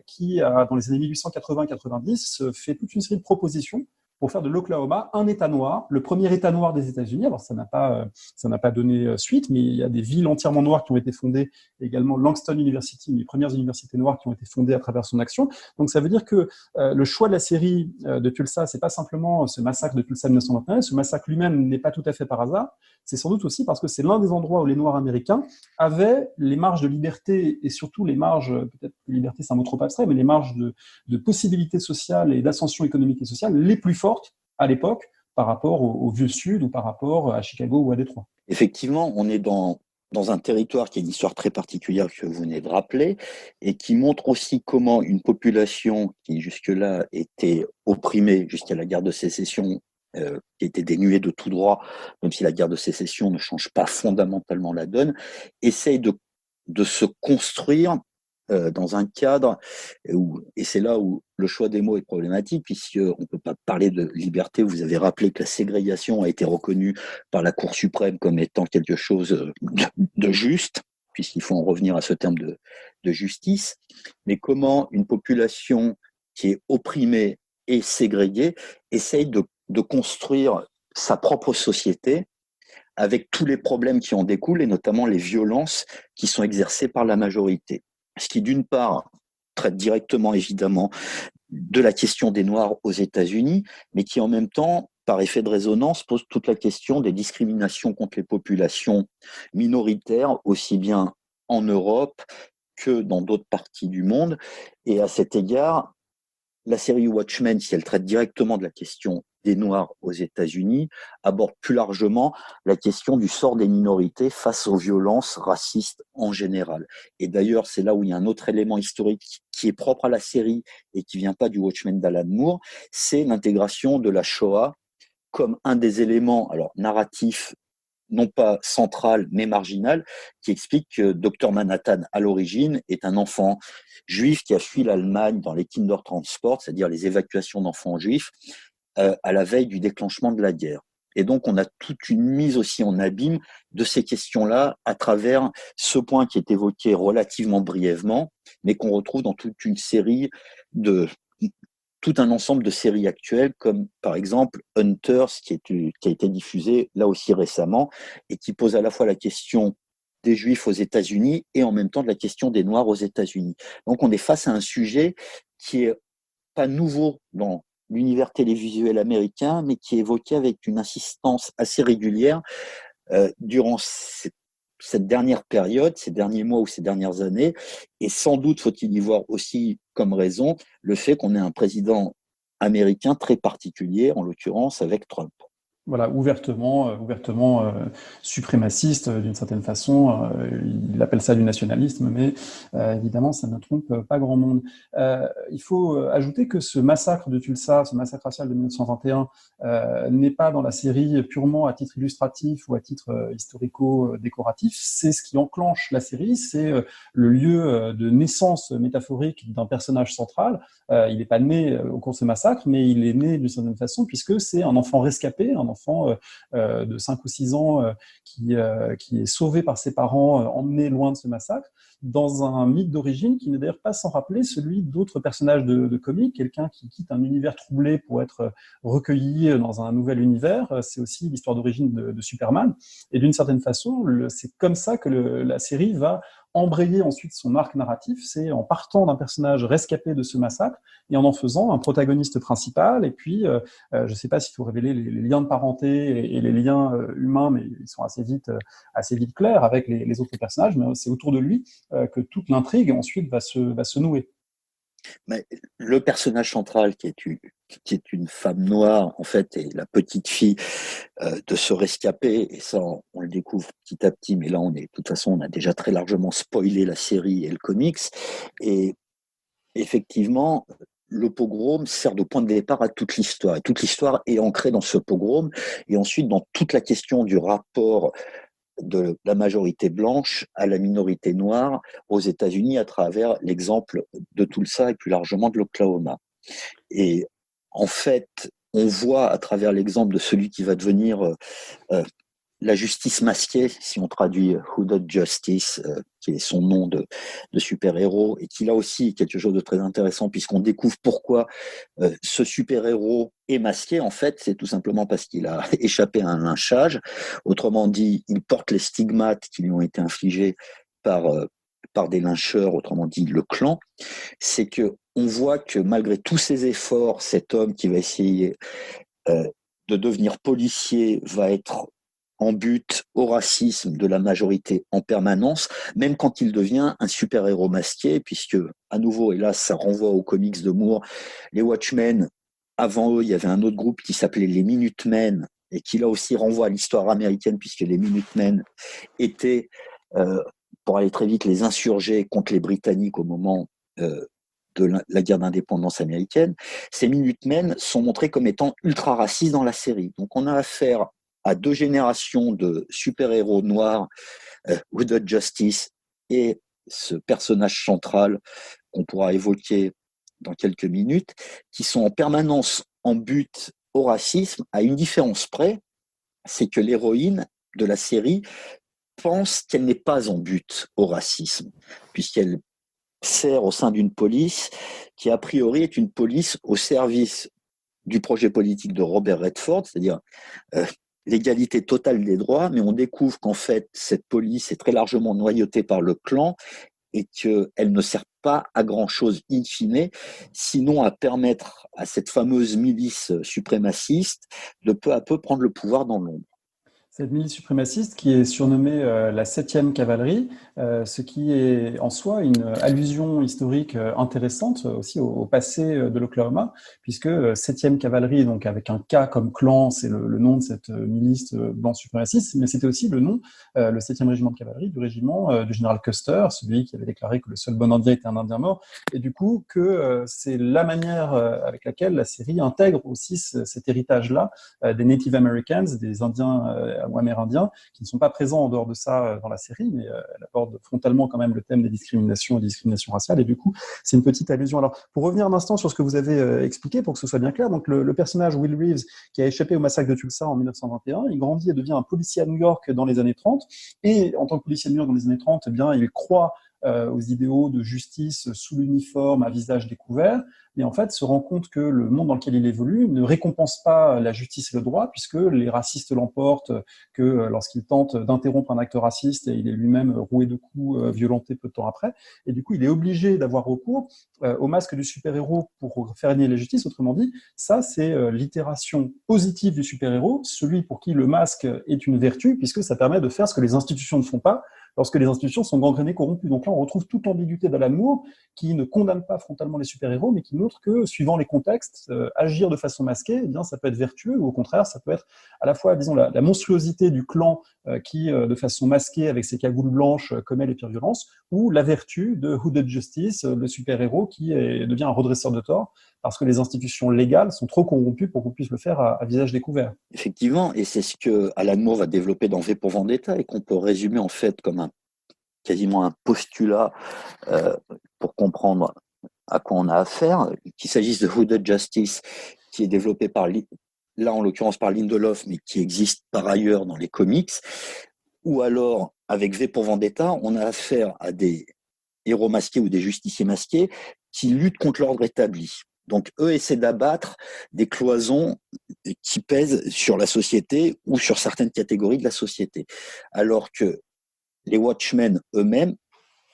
qui, dans les années 1880-90, fait toute une série de propositions pour faire de l'Oklahoma un État noir, le premier État noir des États-Unis. Alors ça n'a pas donné suite, mais il y a des villes entièrement noires qui ont été fondées, également Langston University, une des premières universités noires qui ont été fondées à travers son action. Donc ça veut dire que le choix de la série de Tulsa, c'est pas simplement ce massacre de Tulsa 1921, ce massacre lui-même n'est pas tout à fait par hasard, c'est sans doute aussi parce que c'est l'un des endroits où les Noirs américains avaient les marges de liberté et surtout les marges, peut-être que liberté c'est un mot trop abstrait, mais les marges de possibilités sociales et d'ascension économique et sociale les plus fortes à l'époque par rapport au Vieux Sud ou par rapport à Chicago ou à Détroit. Effectivement, on est dans un territoire qui a une histoire très particulière que vous venez de rappeler et qui montre aussi comment une population qui jusque-là était opprimée jusqu'à la guerre de sécession, qui était dénuée de tout droit, même si la guerre de sécession ne change pas fondamentalement la donne, essaye de se construire dans un cadre et c'est là où le choix des mots est problématique, puisqu'on ne peut pas parler de liberté. Vous avez rappelé que la ségrégation a été reconnue par la Cour suprême comme étant quelque chose de juste, puisqu'il faut en revenir à ce terme de justice. Mais comment une population qui est opprimée et ségrégée essaye de construire sa propre société avec tous les problèmes qui en découlent, et notamment les violences qui sont exercées par la majorité. Ce qui, d'une part, traite directement, évidemment, de la question des Noirs aux États-Unis, mais qui, en même temps, par effet de résonance, pose toute la question des discriminations contre les populations minoritaires, aussi bien en Europe que dans d'autres parties du monde. Et à cet égard, la série Watchmen, si elle traite directement de la question des Noirs aux États-Unis, aborde plus largement la question du sort des minorités face aux violences racistes en général. Et d'ailleurs, c'est là où il y a un autre élément historique qui est propre à la série et qui vient pas du Watchmen d'Alan Moore, c'est l'intégration de la Shoah comme un des éléments narratifs, non pas central, mais marginal, qui explique que Dr Manhattan, à l'origine, est un enfant juif qui a fui l'Allemagne dans les Kindertransport, c'est-à-dire les évacuations d'enfants juifs, à la veille du déclenchement de la guerre. Et donc, on a toute une mise aussi en abîme de ces questions-là à travers ce point qui est évoqué relativement brièvement, mais qu'on retrouve dans toute une série tout un ensemble de séries actuelles, comme par exemple Hunters, qui a été diffusé là aussi récemment, et qui pose à la fois la question des Juifs aux États-Unis et en même temps de la question des Noirs aux États-Unis. Donc on est face à un sujet qui est pas nouveau dans l'univers télévisuel américain, mais qui est évoqué avec une insistance assez régulière durant cette dernière période, ces derniers mois ou ces dernières années, et sans doute faut-il y voir aussi comme raison le fait qu'on ait un président américain très particulier, en l'occurrence avec Trump. Voilà, ouvertement suprémaciste d'une certaine façon. Il appelle ça du nationalisme, mais évidemment, ça ne trompe pas grand monde. Il faut ajouter que ce massacre de Tulsa, ce massacre racial de 1921, n'est pas dans la série purement à titre illustratif ou à titre historico-décoratif. C'est ce qui enclenche la série, c'est le lieu de naissance métaphorique d'un personnage central. Il n'est pas né au cours de ce massacre, mais il est né d'une certaine façon, puisque c'est un enfant rescapé, un enfant de 5 ou 6 ans qui est sauvé par ses parents, emmené loin de ce massacre, dans un mythe d'origine qui n'est d'ailleurs pas sans rappeler celui d'autres personnages de comics, quelqu'un qui quitte un univers troublé pour être recueilli dans un nouvel univers. C'est aussi l'histoire d'origine de Superman. Et d'une certaine façon, c'est comme ça que la série va embrayer ensuite son arc narratif, c'est en partant d'un personnage rescapé de ce massacre et en faisant un protagoniste principal. Et puis, je ne sais pas s'il faut révéler les liens de parenté et les liens humains, mais ils sont assez vite clairs avec les autres personnages, mais c'est autour de lui que toute l'intrigue ensuite va se nouer. Mais le personnage central, qui est une femme noire, en fait, est la petite fille de ce rescapé, et ça, on le découvre petit à petit, mais là, de toute façon, on a déjà très largement spoilé la série et le comics, et effectivement, le pogrom sert de point de départ à toute l'histoire, et toute l'histoire est ancrée dans ce pogrom, et ensuite, dans toute la question du rapport de la majorité blanche à la minorité noire aux États-Unis à travers l'exemple de Tulsa et plus largement de l'Oklahoma. Et en fait, on voit à travers l'exemple de celui qui va devenir la justice masquée, si on traduit Hooded Justice, qui est son nom de super-héros, et qui là aussi quelque chose de très intéressant, puisqu'on découvre pourquoi ce super-héros est masqué. En fait, c'est tout simplement parce qu'il a échappé à un lynchage. Autrement dit, il porte les stigmates qui lui ont été infligés par des lyncheurs, autrement dit le clan. C'est que on voit que malgré tous ses efforts, cet homme qui va essayer de devenir policier va être en but au racisme de la majorité en permanence, même quand il devient un super-héros masqué, puisque, à nouveau, hélas, ça renvoie aux comics de Moore, les Watchmen, avant eux, il y avait un autre groupe qui s'appelait les Minutemen, et qui là aussi renvoie à l'histoire américaine, puisque les Minutemen étaient, pour aller très vite, les insurgés contre les Britanniques au moment de la guerre d'indépendance américaine. Ces Minutemen sont montrés comme étant ultra racistes dans la série. Donc on a affaire à 2 générations de super-héros noirs, Hooded Justice et ce personnage central qu'on pourra évoquer dans quelques minutes, qui sont en permanence en but au racisme, à une différence près, c'est que l'héroïne de la série pense qu'elle n'est pas en but au racisme, puisqu'elle sert au sein d'une police qui, a priori, est une police au service du projet politique de Robert Redford, c'est-à-dire l'égalité totale des droits, mais on découvre qu'en fait, cette police est très largement noyautée par le clan et qu'elle ne sert pas à grand-chose in fine, sinon à permettre à cette fameuse milice suprémaciste de peu à peu prendre le pouvoir dans l'ombre. Cette milice suprémaciste qui est surnommée la 7e cavalerie, ce qui est en soi une allusion historique intéressante aussi au passé de l'Oklahoma, puisque 7e cavalerie, donc avec un K comme clan, c'est le nom de cette milice blanc suprémaciste, mais c'était aussi le nom, le 7e régiment de cavalerie, du régiment du général Custer, celui qui avait déclaré que le seul bon Indien était un Indien mort, et du coup que c'est la manière avec laquelle la série intègre aussi cet héritage-là des Native Americans, des Indiens ou amérindiens, qui ne sont pas présents en dehors de ça dans la série, mais elle aborde frontalement quand même le thème des discriminations et des discriminations raciales, et du coup, c'est une petite allusion. Alors, pour revenir un instant sur ce que vous avez expliqué, pour que ce soit bien clair, donc le personnage Will Reeves, qui a échappé au massacre de Tulsa en 1921, il grandit et devient un policier à New York dans les années 30, et en tant que policier à New York dans les années 30, eh bien, il croit aux idéaux de justice sous l'uniforme, à visage découvert, mais en fait se rend compte que le monde dans lequel il évolue ne récompense pas la justice et le droit, puisque les racistes l'emportent, que lorsqu'il tente d'interrompre un acte raciste, il est lui-même roué de coups, violenté peu de temps après, et du coup il est obligé d'avoir recours au masque du super-héros pour faire régner la justice. Autrement dit, ça c'est l'itération positive du super-héros, celui pour qui le masque est une vertu, puisque ça permet de faire ce que les institutions ne font pas, lorsque les institutions sont gangrénées, corrompues. Donc là, on retrouve toute l'ambiguïté d'Alan Moore, qui ne condamne pas frontalement les super-héros, mais qui montre que, suivant les contextes, agir de façon masquée, eh bien, ça peut être vertueux, ou au contraire, ça peut être à la fois, disons, la monstruosité du clan qui, de façon masquée, avec ses cagoules blanches, commet les pires violences, ou la vertu de Hooded Justice, le super-héros qui devient un redresseur de tort, parce que les institutions légales sont trop corrompues pour qu'on puisse le faire à visage découvert. Effectivement, et c'est ce que Alan Moore va développer dans V pour Vendetta, et qu'on peut résumer en fait comme quasiment un postulat pour comprendre à quoi on a affaire, qu'il s'agisse de Hooded Justice, qui est développé là en l'occurrence par Lindelof, mais qui existe par ailleurs dans les comics, ou alors avec V pour Vendetta, on a affaire à des héros masqués ou des justiciers masqués qui luttent contre l'ordre établi. Donc, eux essaient d'abattre des cloisons qui pèsent sur la société ou sur certaines catégories de la société. Alors que les Watchmen eux-mêmes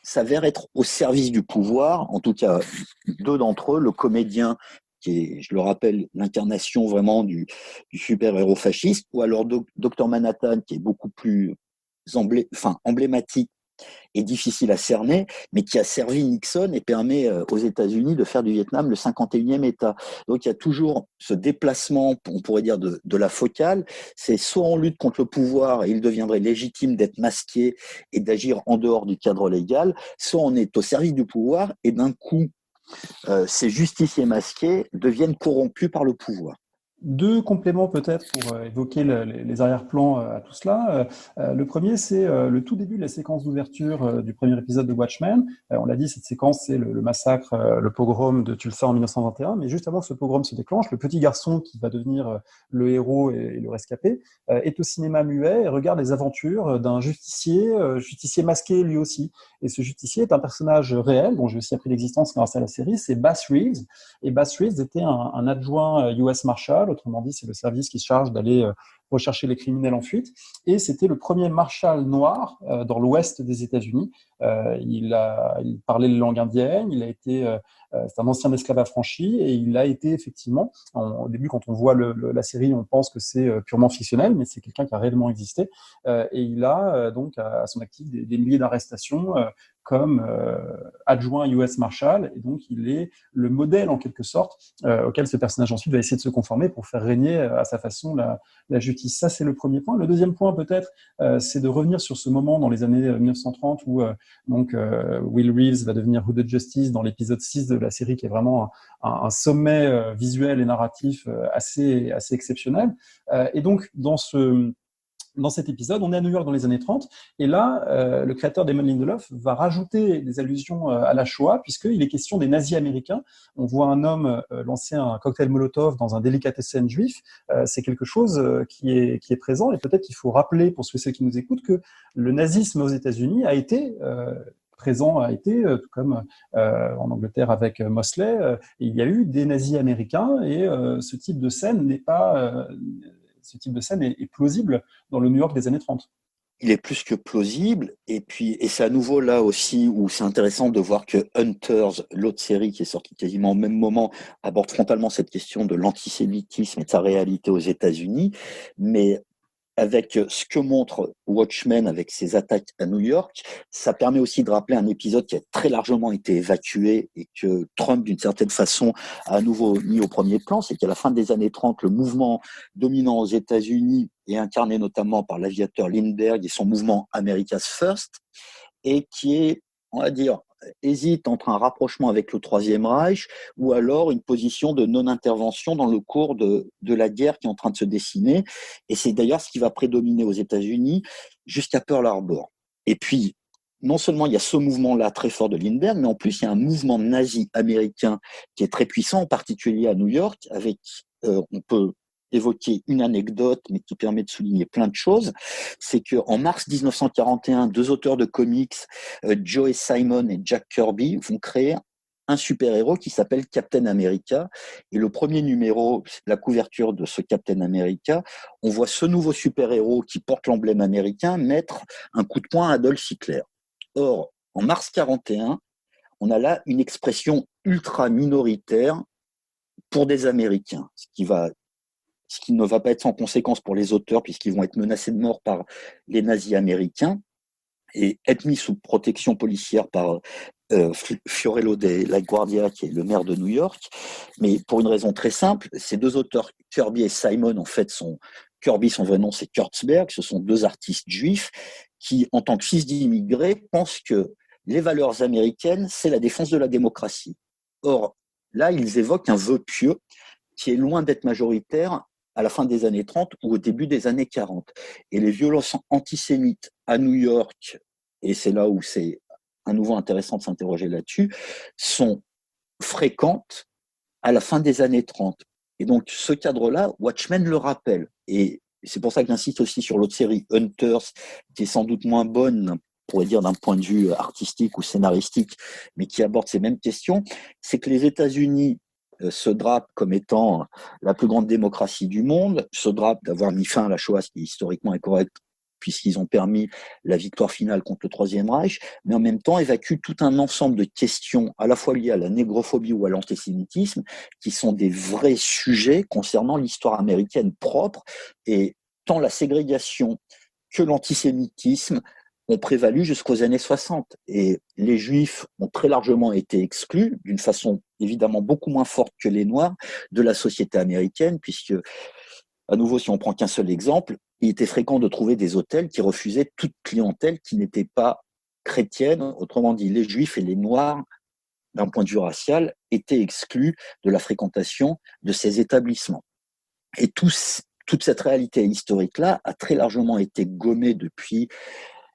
s'avèrent être au service du pouvoir, en tout cas 2 d'entre eux, le comédien qui est, je le rappelle, l'incarnation vraiment du super-héros fasciste, ou alors Dr Manhattan qui est beaucoup plus emblématique et difficile à cerner, mais qui a servi Nixon et permet aux États-Unis de faire du Vietnam le 51e État. Donc il y a toujours ce déplacement, on pourrait dire, de la focale. C'est soit on lutte contre le pouvoir et il deviendrait légitime d'être masqué et d'agir en dehors du cadre légal, soit on est au service du pouvoir et d'un coup, ces justiciers masqués deviennent corrompus par le pouvoir. Deux compléments peut-être pour évoquer les arrière-plans à tout cela. Le premier, c'est le tout début de la séquence d'ouverture du premier épisode de Watchmen. On l'a dit, cette séquence, c'est le massacre, le pogrom de Tulsa en 1921. Mais juste avant que ce pogrom se déclenche, le petit garçon qui va devenir le héros et le rescapé est au cinéma muet et regarde les aventures d'un justicier masqué lui aussi. Et ce justicier est un personnage réel, dont j'ai aussi appris l'existence grâce à la série, c'est Bass Reeves. Et Bass Reeves était un adjoint US Marshal, autrement dit, c'est le service qui se charge d'aller rechercher les criminels en fuite. Et c'était le premier marshal noir dans l'ouest des États-Unis. Il parlait les langues indiennes, c'est un ancien esclave affranchi, et il a été effectivement, au début, quand on voit la série, on pense que c'est purement fictionnel, mais c'est quelqu'un qui a réellement existé. Et il a donc à son actif des milliers d'arrestations comme adjoint US Marshal, et donc il est le modèle en quelque sorte auquel ce personnage ensuite va essayer de se conformer pour faire régner à sa façon la justice. Ça, c'est le premier point. Le deuxième point peut-être, c'est de revenir sur ce moment dans les années 1930 où Will Reeves va devenir Hooded Justice dans l'épisode 6 de la série, qui est vraiment un sommet visuel et narratif assez exceptionnel. Et donc dans cet épisode, on est à New York dans les années 30, et là, le créateur Damon Lindelof va rajouter des allusions à la Shoah, puisqu'il est question des nazis américains. On voit un homme lancer un cocktail Molotov dans un délicatessen juif. C'est quelque chose qui est présent, et peut-être qu'il faut rappeler, pour ceux qui nous écoutent, que le nazisme aux États-Unis a été tout comme en Angleterre avec Mosley, il y a eu des nazis américains, et ce type de scène est plausible dans le New York des années 30. Il est plus que plausible, et c'est à nouveau là aussi où c'est intéressant de voir que Hunters, l'autre série qui est sortie quasiment au même moment, aborde frontalement cette question de l'antisémitisme et de sa réalité aux États-Unis, mais avec ce que montre Watchmen avec ses attaques à New York, ça permet aussi de rappeler un épisode qui a très largement été évacué et que Trump, d'une certaine façon, a à nouveau mis au premier plan. C'est qu'à la fin des années 30, le mouvement dominant aux États-Unis est incarné notamment par l'aviateur Lindbergh et son mouvement America's First, et qui est, on va dire, hésite entre un rapprochement avec le Troisième Reich ou alors une position de non-intervention dans le cours de la guerre qui est en train de se dessiner. Et c'est d'ailleurs ce qui va prédominer aux États-Unis jusqu'à Pearl Harbor. Et puis, non seulement il y a ce mouvement-là très fort de Lindbergh, mais en plus il y a un mouvement nazi américain qui est très puissant, en particulier à New York, avec, on peut évoquer une anecdote, mais qui permet de souligner plein de choses, c'est qu'en mars 1941, deux auteurs de comics, Joe Simon et Jack Kirby, vont créer un super-héros qui s'appelle Captain America. Et le premier numéro, la couverture de ce Captain America, on voit ce nouveau super-héros qui porte l'emblème américain mettre un coup de poing à Adolf Hitler. Or, en mars 41, on a là une expression ultra minoritaire pour des Américains, ce qui ne va pas être sans conséquence pour les auteurs, puisqu'ils vont être menacés de mort par les nazis américains et être mis sous protection policière par Fiorello della Guardia, qui est le maire de New York. Mais pour une raison très simple, ces deux auteurs, Kirby et Simon, en fait, Kirby, son vrai nom, c'est Kurtzberg, ce sont deux artistes juifs qui, en tant que fils d'immigrés, pensent que les valeurs américaines, c'est la défense de la démocratie. Or, là, ils évoquent un vœu pieux qui est loin d'être majoritaire à la fin des années 30 ou au début des années 40. Et les violences antisémites à New York, et c'est là où c'est à nouveau intéressant de s'interroger là-dessus, sont fréquentes à la fin des années 30. Et donc, ce cadre-là, Watchmen le rappelle. Et c'est pour ça que j'insiste aussi sur l'autre série, Hunters, qui est sans doute moins bonne, on pourrait dire d'un point de vue artistique ou scénaristique, mais qui aborde ces mêmes questions. C'est que les États-Unis se drape comme étant la plus grande démocratie du monde, se drape d'avoir mis fin à la Shoah, ce qui historiquement est correct, puisqu'ils ont permis la victoire finale contre le Troisième Reich, mais en même temps évacue tout un ensemble de questions, à la fois liées à la négrophobie ou à l'antisémitisme, qui sont des vrais sujets concernant l'histoire américaine propre, et tant la ségrégation que l'antisémitisme ont prévalu jusqu'aux années 60. Et les Juifs ont très largement été exclus, d'une façon évidemment beaucoup moins forte que les Noirs, de la société américaine, puisque, à nouveau, si on prend qu'un seul exemple, il était fréquent de trouver des hôtels qui refusaient toute clientèle qui n'était pas chrétienne. Autrement dit, les Juifs et les Noirs, d'un point de vue racial, étaient exclus de la fréquentation de ces établissements. Et toute cette réalité historique-là a très largement été gommée depuis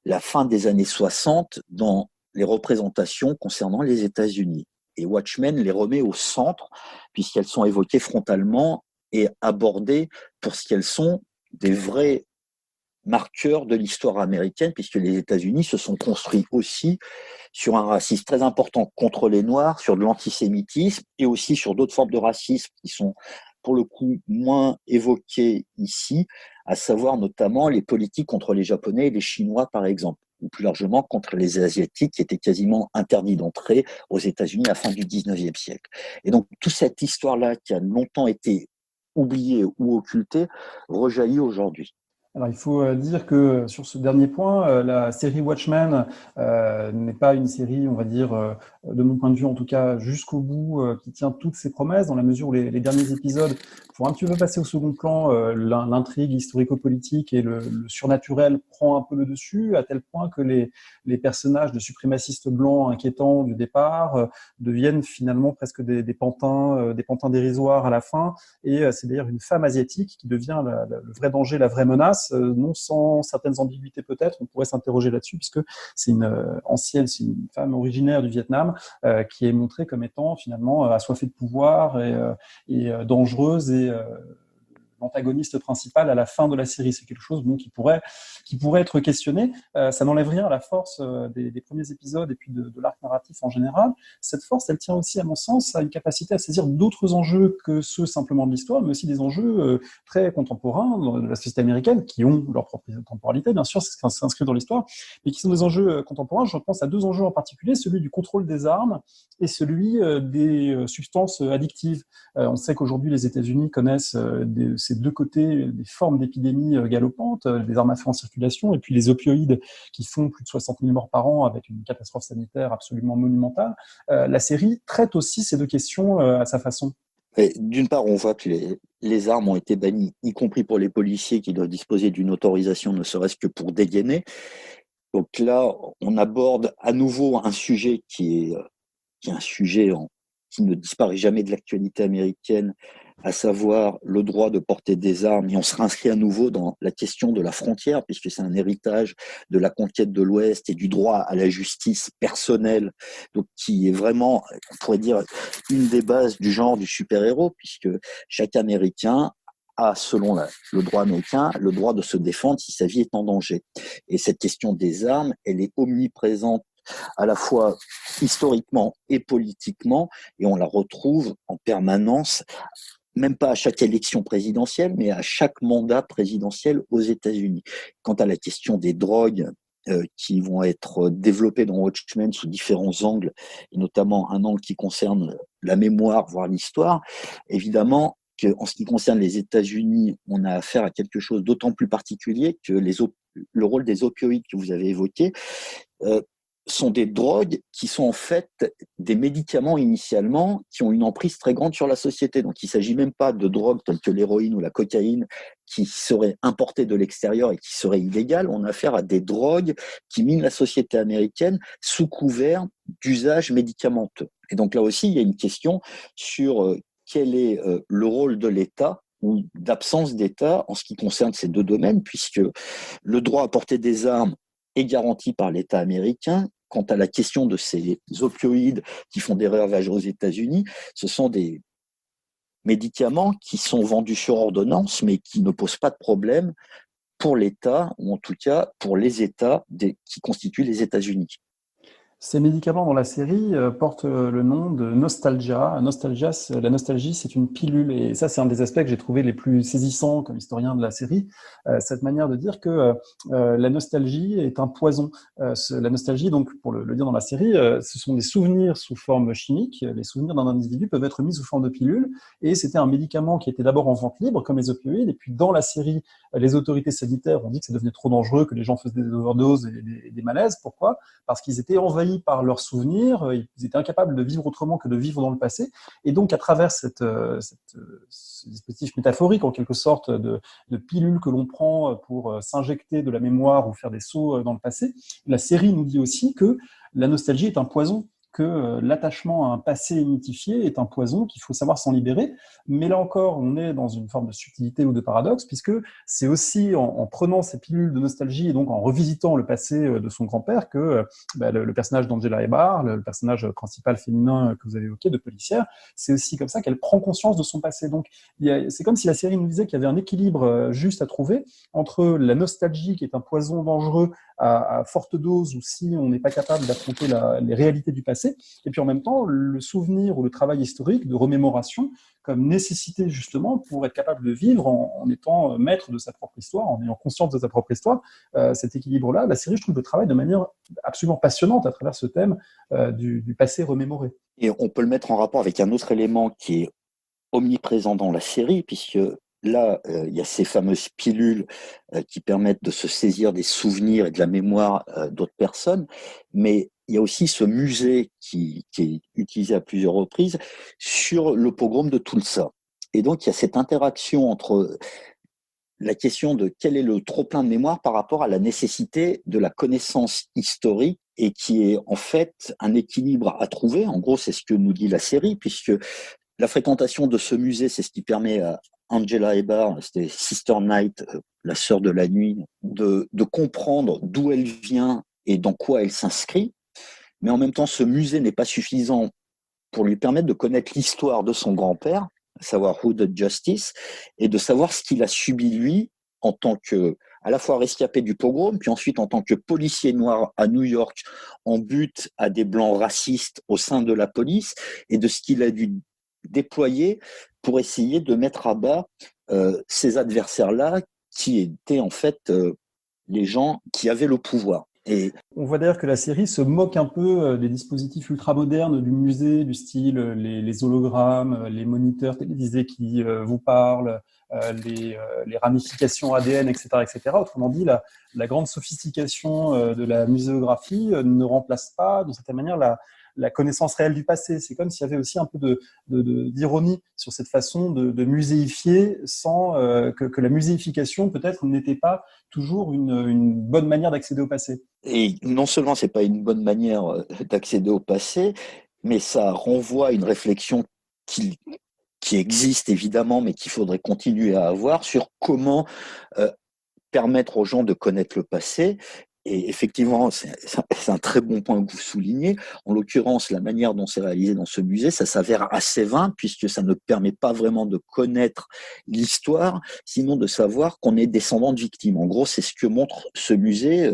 la fin des années 60 dans les représentations concernant les États-Unis. Et Watchmen les remet au centre, puisqu'elles sont évoquées frontalement et abordées pour ce qu'elles sont, des vrais marqueurs de l'histoire américaine, puisque les États-Unis se sont construits aussi sur un racisme très important contre les Noirs, sur de l'antisémitisme et aussi sur d'autres formes de racisme qui sont pour le coup moins évoquées ici, à savoir notamment les politiques contre les Japonais et les Chinois, par exemple, ou plus largement contre les Asiatiques qui étaient quasiment interdits d'entrée aux États-Unis à la fin du 19e siècle. Et donc, toute cette histoire-là qui a longtemps été oubliée ou occultée rejaillit aujourd'hui. Alors, il faut dire que sur ce dernier point, la série Watchmen n'est pas une série, on va dire, de mon point de vue en tout cas, jusqu'au bout, qui tient toutes ses promesses, dans la mesure où les derniers épisodes font un petit peu passer au second plan l'intrigue historico-politique et le surnaturel prend un peu le dessus, à tel point que les personnages de suprémacistes blancs inquiétants du départ deviennent finalement presque des pantins dérisoires à la fin. Et c'est d'ailleurs une femme asiatique qui devient le vrai danger, la vraie menace. Non sans certaines ambiguïtés peut-être, on pourrait s'interroger là-dessus, puisque c'est c'est une femme originaire du Vietnam qui est montrée comme étant finalement assoiffée de pouvoir et dangereuse et l'antagoniste principal à la fin de la série. C'est quelque chose qui pourrait être questionné. Ça n'enlève rien à la force des premiers épisodes et puis de l'arc narratif en général. Cette force, elle tient aussi, à mon sens, à une capacité à saisir d'autres enjeux que ceux simplement de l'histoire, mais aussi des enjeux très contemporains de la société américaine, qui ont leur propre temporalité, bien sûr, c'est ce qui s'inscrit dans l'histoire, mais qui sont des enjeux contemporains. Je pense à deux enjeux en particulier, celui du contrôle des armes et celui des substances addictives. On sait qu'aujourd'hui, les États-Unis connaissent ces deux côtés des formes d'épidémies galopantes, les armes à feu en circulation et puis les opioïdes qui font plus de 60 000 morts par an avec une catastrophe sanitaire absolument monumentale. La série traite aussi ces deux questions à sa façon. D'une part, on voit que les armes ont été bannies, y compris pour les policiers qui doivent disposer d'une autorisation, ne serait-ce que pour dégainer. Donc là, on aborde à nouveau un sujet qui est un sujet qui ne disparaît jamais de l'actualité américaine, à savoir le droit de porter des armes. Et on se réinscrit à nouveau dans la question de la frontière, puisque c'est un héritage de la conquête de l'Ouest et du droit à la justice personnelle, donc qui est vraiment, on pourrait dire, une des bases du genre du super-héros, puisque chaque Américain a, selon le droit américain, le droit de se défendre si sa vie est en danger. Et cette question des armes, elle est omniprésente à la fois historiquement et politiquement, et on la retrouve en permanence, même pas à chaque élection présidentielle, mais à chaque mandat présidentiel aux États-Unis. Quant à la question des drogues qui vont être développées dans Watchmen sous différents angles, et notamment un angle qui concerne la mémoire, voire l'histoire, évidemment, en ce qui concerne les États-Unis, on a affaire à quelque chose d'autant plus particulier que le rôle des opioïdes que vous avez évoqué sont des drogues qui sont en fait des médicaments initialement qui ont une emprise très grande sur la société. Donc il ne s'agit même pas de drogues telles que l'héroïne ou la cocaïne qui seraient importées de l'extérieur et qui seraient illégales. On a affaire à des drogues qui minent la société américaine sous couvert d'usage médicamenteux. Et donc là aussi, il y a une question sur quel est le rôle de l'État ou d'absence d'État en ce qui concerne ces deux domaines, puisque le droit à porter des armes est garanti par l'État américain. Quant à la question de ces opioïdes qui font des ravages aux États-Unis, ce sont des médicaments qui sont vendus sur ordonnance, mais qui ne posent pas de problème pour l'État, ou en tout cas pour les États qui constituent les États-Unis. Ces médicaments dans la série portent le nom de Nostalgia. La nostalgie, c'est une pilule. Et ça, c'est un des aspects que j'ai trouvé les plus saisissants comme historien de la série. Cette manière de dire que la nostalgie est un poison. La nostalgie, donc, pour le dire dans la série, ce sont des souvenirs sous forme chimique. Les souvenirs d'un individu peuvent être mis sous forme de pilule. Et c'était un médicament qui était d'abord en vente libre, comme les opioïdes. Et puis, dans la série, les autorités sanitaires ont dit que ça devenait trop dangereux, que les gens faisaient des overdoses et des malaises. Pourquoi ? Parce qu'ils étaient envahis par leurs souvenirs, ils étaient incapables de vivre autrement que de vivre dans le passé, et donc à travers ce dispositif métaphorique en quelque sorte de pilule que l'on prend pour s'injecter de la mémoire ou faire des sauts dans le passé, la série nous dit aussi que la nostalgie est un poison. que l'attachement à un passé mythifié est un poison qu'il faut savoir s'en libérer. Mais là encore, on est dans une forme de subtilité ou de paradoxe, puisque c'est aussi en prenant ces pilules de nostalgie et donc en revisitant le passé de son grand-père que le personnage d'Angela Ebar, le personnage principal féminin que vous avez évoqué, de policière, c'est aussi comme ça qu'elle prend conscience de son passé. Donc c'est comme si la série nous disait qu'il y avait un équilibre juste à trouver entre la nostalgie, qui est un poison dangereux à forte dose, ou si on n'est pas capable d'affronter les réalités du passé, et puis en même temps le souvenir ou le travail historique de remémoration comme nécessité justement pour être capable de vivre en étant maître de sa propre histoire, en ayant conscience de sa propre histoire. Cet équilibre-là, la série, je trouve, le travaille de manière absolument passionnante à travers ce thème du passé remémoré. Et on peut le mettre en rapport avec un autre élément qui est omniprésent dans la série, puisque là, il y a ces fameuses pilules qui permettent de se saisir des souvenirs et de la mémoire d'autres personnes, mais il y a aussi ce musée qui est utilisé à plusieurs reprises sur le pogrom de Tulsa. Et donc, il y a cette interaction entre la question de quel est le trop-plein de mémoire par rapport à la nécessité de la connaissance historique, et qui est en fait un équilibre à trouver. En gros, c'est ce que nous dit la série, puisque la fréquentation de ce musée, c'est ce qui permet à Angela Ebar, c'était Sister Night, la sœur de la nuit, de comprendre d'où elle vient et dans quoi elle s'inscrit. Mais en même temps, ce musée n'est pas suffisant pour lui permettre de connaître l'histoire de son grand-père, à savoir Hooded Justice, et de savoir ce qu'il a subi lui en tant que, à la fois rescapé du pogrom, puis ensuite en tant que policier noir à New York, en but à des blancs racistes au sein de la police, et de ce qu'il a dû déployer pour essayer de mettre à bas ces adversaires-là, qui étaient en fait les gens qui avaient le pouvoir. Et on voit d'ailleurs que la série se moque un peu des dispositifs ultramodernes du musée, du style les hologrammes, les moniteurs télévisés qui vous parlent, les ramifications ADN, etc., etc. Autrement dit, la grande sophistication de la muséographie ne remplace pas, d'une certaine manière, la connaissance réelle du passé. C'est comme s'il y avait aussi un peu d'ironie sur cette façon de muséifier sans que la muséification, peut-être, n'était pas toujours une bonne manière d'accéder au passé. Et non seulement c'est pas une bonne manière d'accéder au passé, mais ça renvoie à une réflexion qui existe évidemment, mais qu'il faudrait continuer à avoir sur comment permettre aux gens de connaître le passé. Et effectivement, c'est un très bon point que vous soulignez. En l'occurrence, la manière dont c'est réalisé dans ce musée, ça s'avère assez vain, puisque ça ne permet pas vraiment de connaître l'histoire, sinon de savoir qu'on est descendant de victimes. En gros, c'est ce que montre ce musée.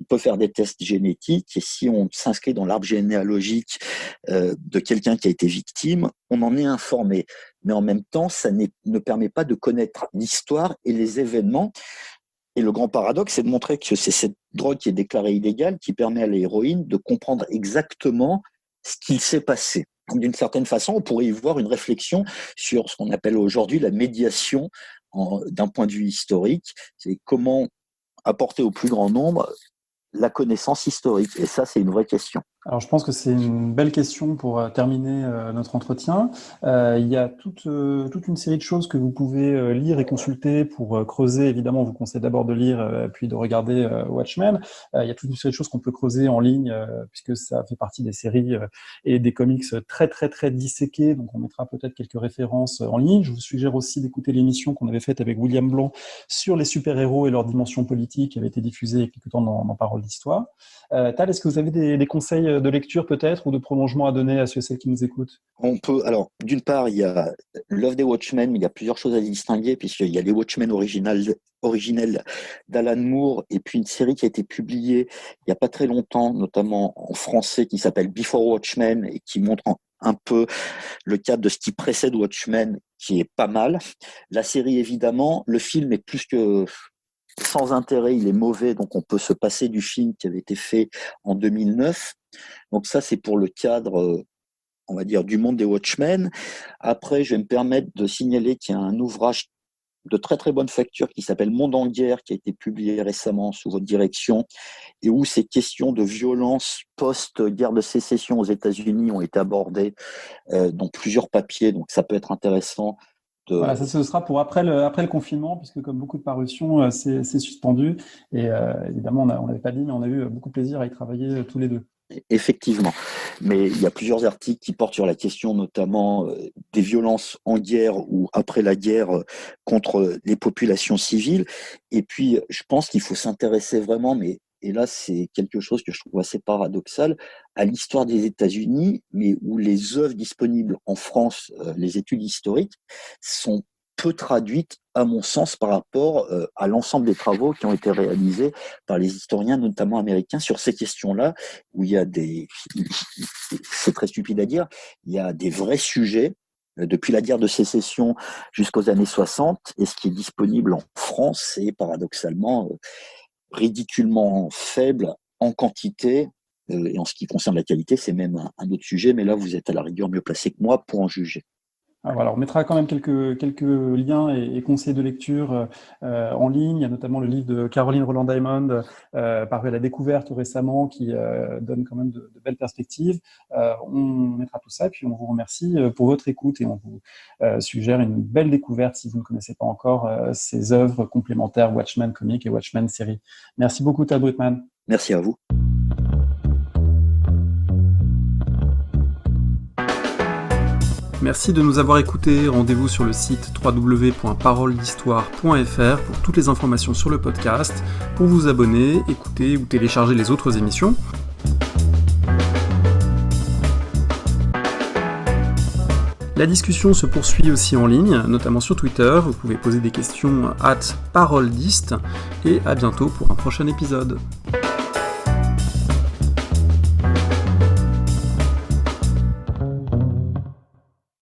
On peut faire des tests génétiques, et si on s'inscrit dans l'arbre généalogique de quelqu'un qui a été victime, on en est informé. Mais en même temps, ça ne permet pas de connaître l'histoire et les événements. Et le grand paradoxe, c'est de montrer que c'est cette drogue qui est déclarée illégale qui permet à l'héroïne de comprendre exactement ce qu'il s'est passé. Donc, d'une certaine façon, on pourrait y voir une réflexion sur ce qu'on appelle aujourd'hui la médiation d'un point de vue historique. C'est comment apporter au plus grand nombre la connaissance historique. Et ça, c'est une vraie question. Alors, je pense que c'est une belle question pour terminer notre entretien. Il y a toute une série de choses que vous pouvez lire et consulter pour creuser. Évidemment, on vous conseille d'abord de lire puis de regarder Watchmen. Il y a toute une série de choses qu'on peut creuser en ligne puisque ça fait partie des séries et des comics très, très, très disséqués. Donc, on mettra peut-être quelques références en ligne. Je vous suggère aussi d'écouter l'émission qu'on avait faite avec William Blanc sur les super-héros et leur dimension politique qui avait été diffusée il y a quelque temps dans Parole d'Histoire. Tal, est-ce que vous avez des conseils de lecture peut-être ou de prolongement à donner à ceux et celles qui nous écoutent? On peut, alors, d'une part, il y a l'œuvre des Watchmen, mais il y a plusieurs choses à distinguer, puisqu'il y a les Watchmen originels d'Alan Moore, et puis une série qui a été publiée il n'y a pas très longtemps, notamment en français, qui s'appelle Before Watchmen, et qui montre un peu le cadre de ce qui précède Watchmen, qui est pas mal. La série, évidemment, le film est plus que sans intérêt, il est mauvais, donc on peut se passer du film qui avait été fait en 2009. Donc ça, c'est pour le cadre, on va dire, du monde des Watchmen. Après, je vais me permettre de signaler qu'il y a un ouvrage de très très bonne facture qui s'appelle Monde en guerre, qui a été publié récemment sous votre direction, et où ces questions de violence post-guerre de sécession aux États-Unis ont été abordées dans plusieurs papiers, donc ça peut être intéressant. Voilà, ça ce sera pour après le confinement, puisque comme beaucoup de parutions, c'est suspendu. Et évidemment, on l'avait pas dit, mais on a eu beaucoup de plaisir à y travailler tous les deux. Effectivement. mais il y a plusieurs articles qui portent sur la question notamment des violences en guerre ou après la guerre contre les populations civiles. Et puis, je pense qu'il faut s'intéresser vraiment, et là, c'est quelque chose que je trouve assez paradoxal, à l'histoire des États-Unis, mais où les œuvres disponibles en France, les études historiques, sont peu traduites, à mon sens, par rapport à l'ensemble des travaux qui ont été réalisés par les historiens, notamment américains, sur ces questions-là, où il y a c'est très stupide à dire, il y a des vrais sujets, depuis la guerre de sécession jusqu'aux années 60, et ce qui est disponible en France, c'est paradoxalement ridiculement faible en quantité, et en ce qui concerne la qualité, c'est même un autre sujet, mais là, vous êtes à la rigueur mieux placé que moi pour en juger. Alors, on mettra quand même quelques liens et conseils de lecture en ligne. Il y a notamment le livre de Caroline Roland-Diamond, paru à la Découverte récemment, qui donne quand même de belles perspectives. On mettra tout ça, et puis on vous remercie pour votre écoute, et on vous suggère une belle découverte si vous ne connaissez pas encore ces œuvres complémentaires Watchmen comics et Watchmen série. Merci beaucoup, Tad Brutman. Merci à vous. Merci de nous avoir écoutés. Rendez-vous sur le site www.paroledhistoire.fr pour toutes les informations sur le podcast, pour vous abonner, écouter ou télécharger les autres émissions. La discussion se poursuit aussi en ligne, notamment sur Twitter. Vous pouvez poser des questions @paroledist, et à bientôt pour un prochain épisode.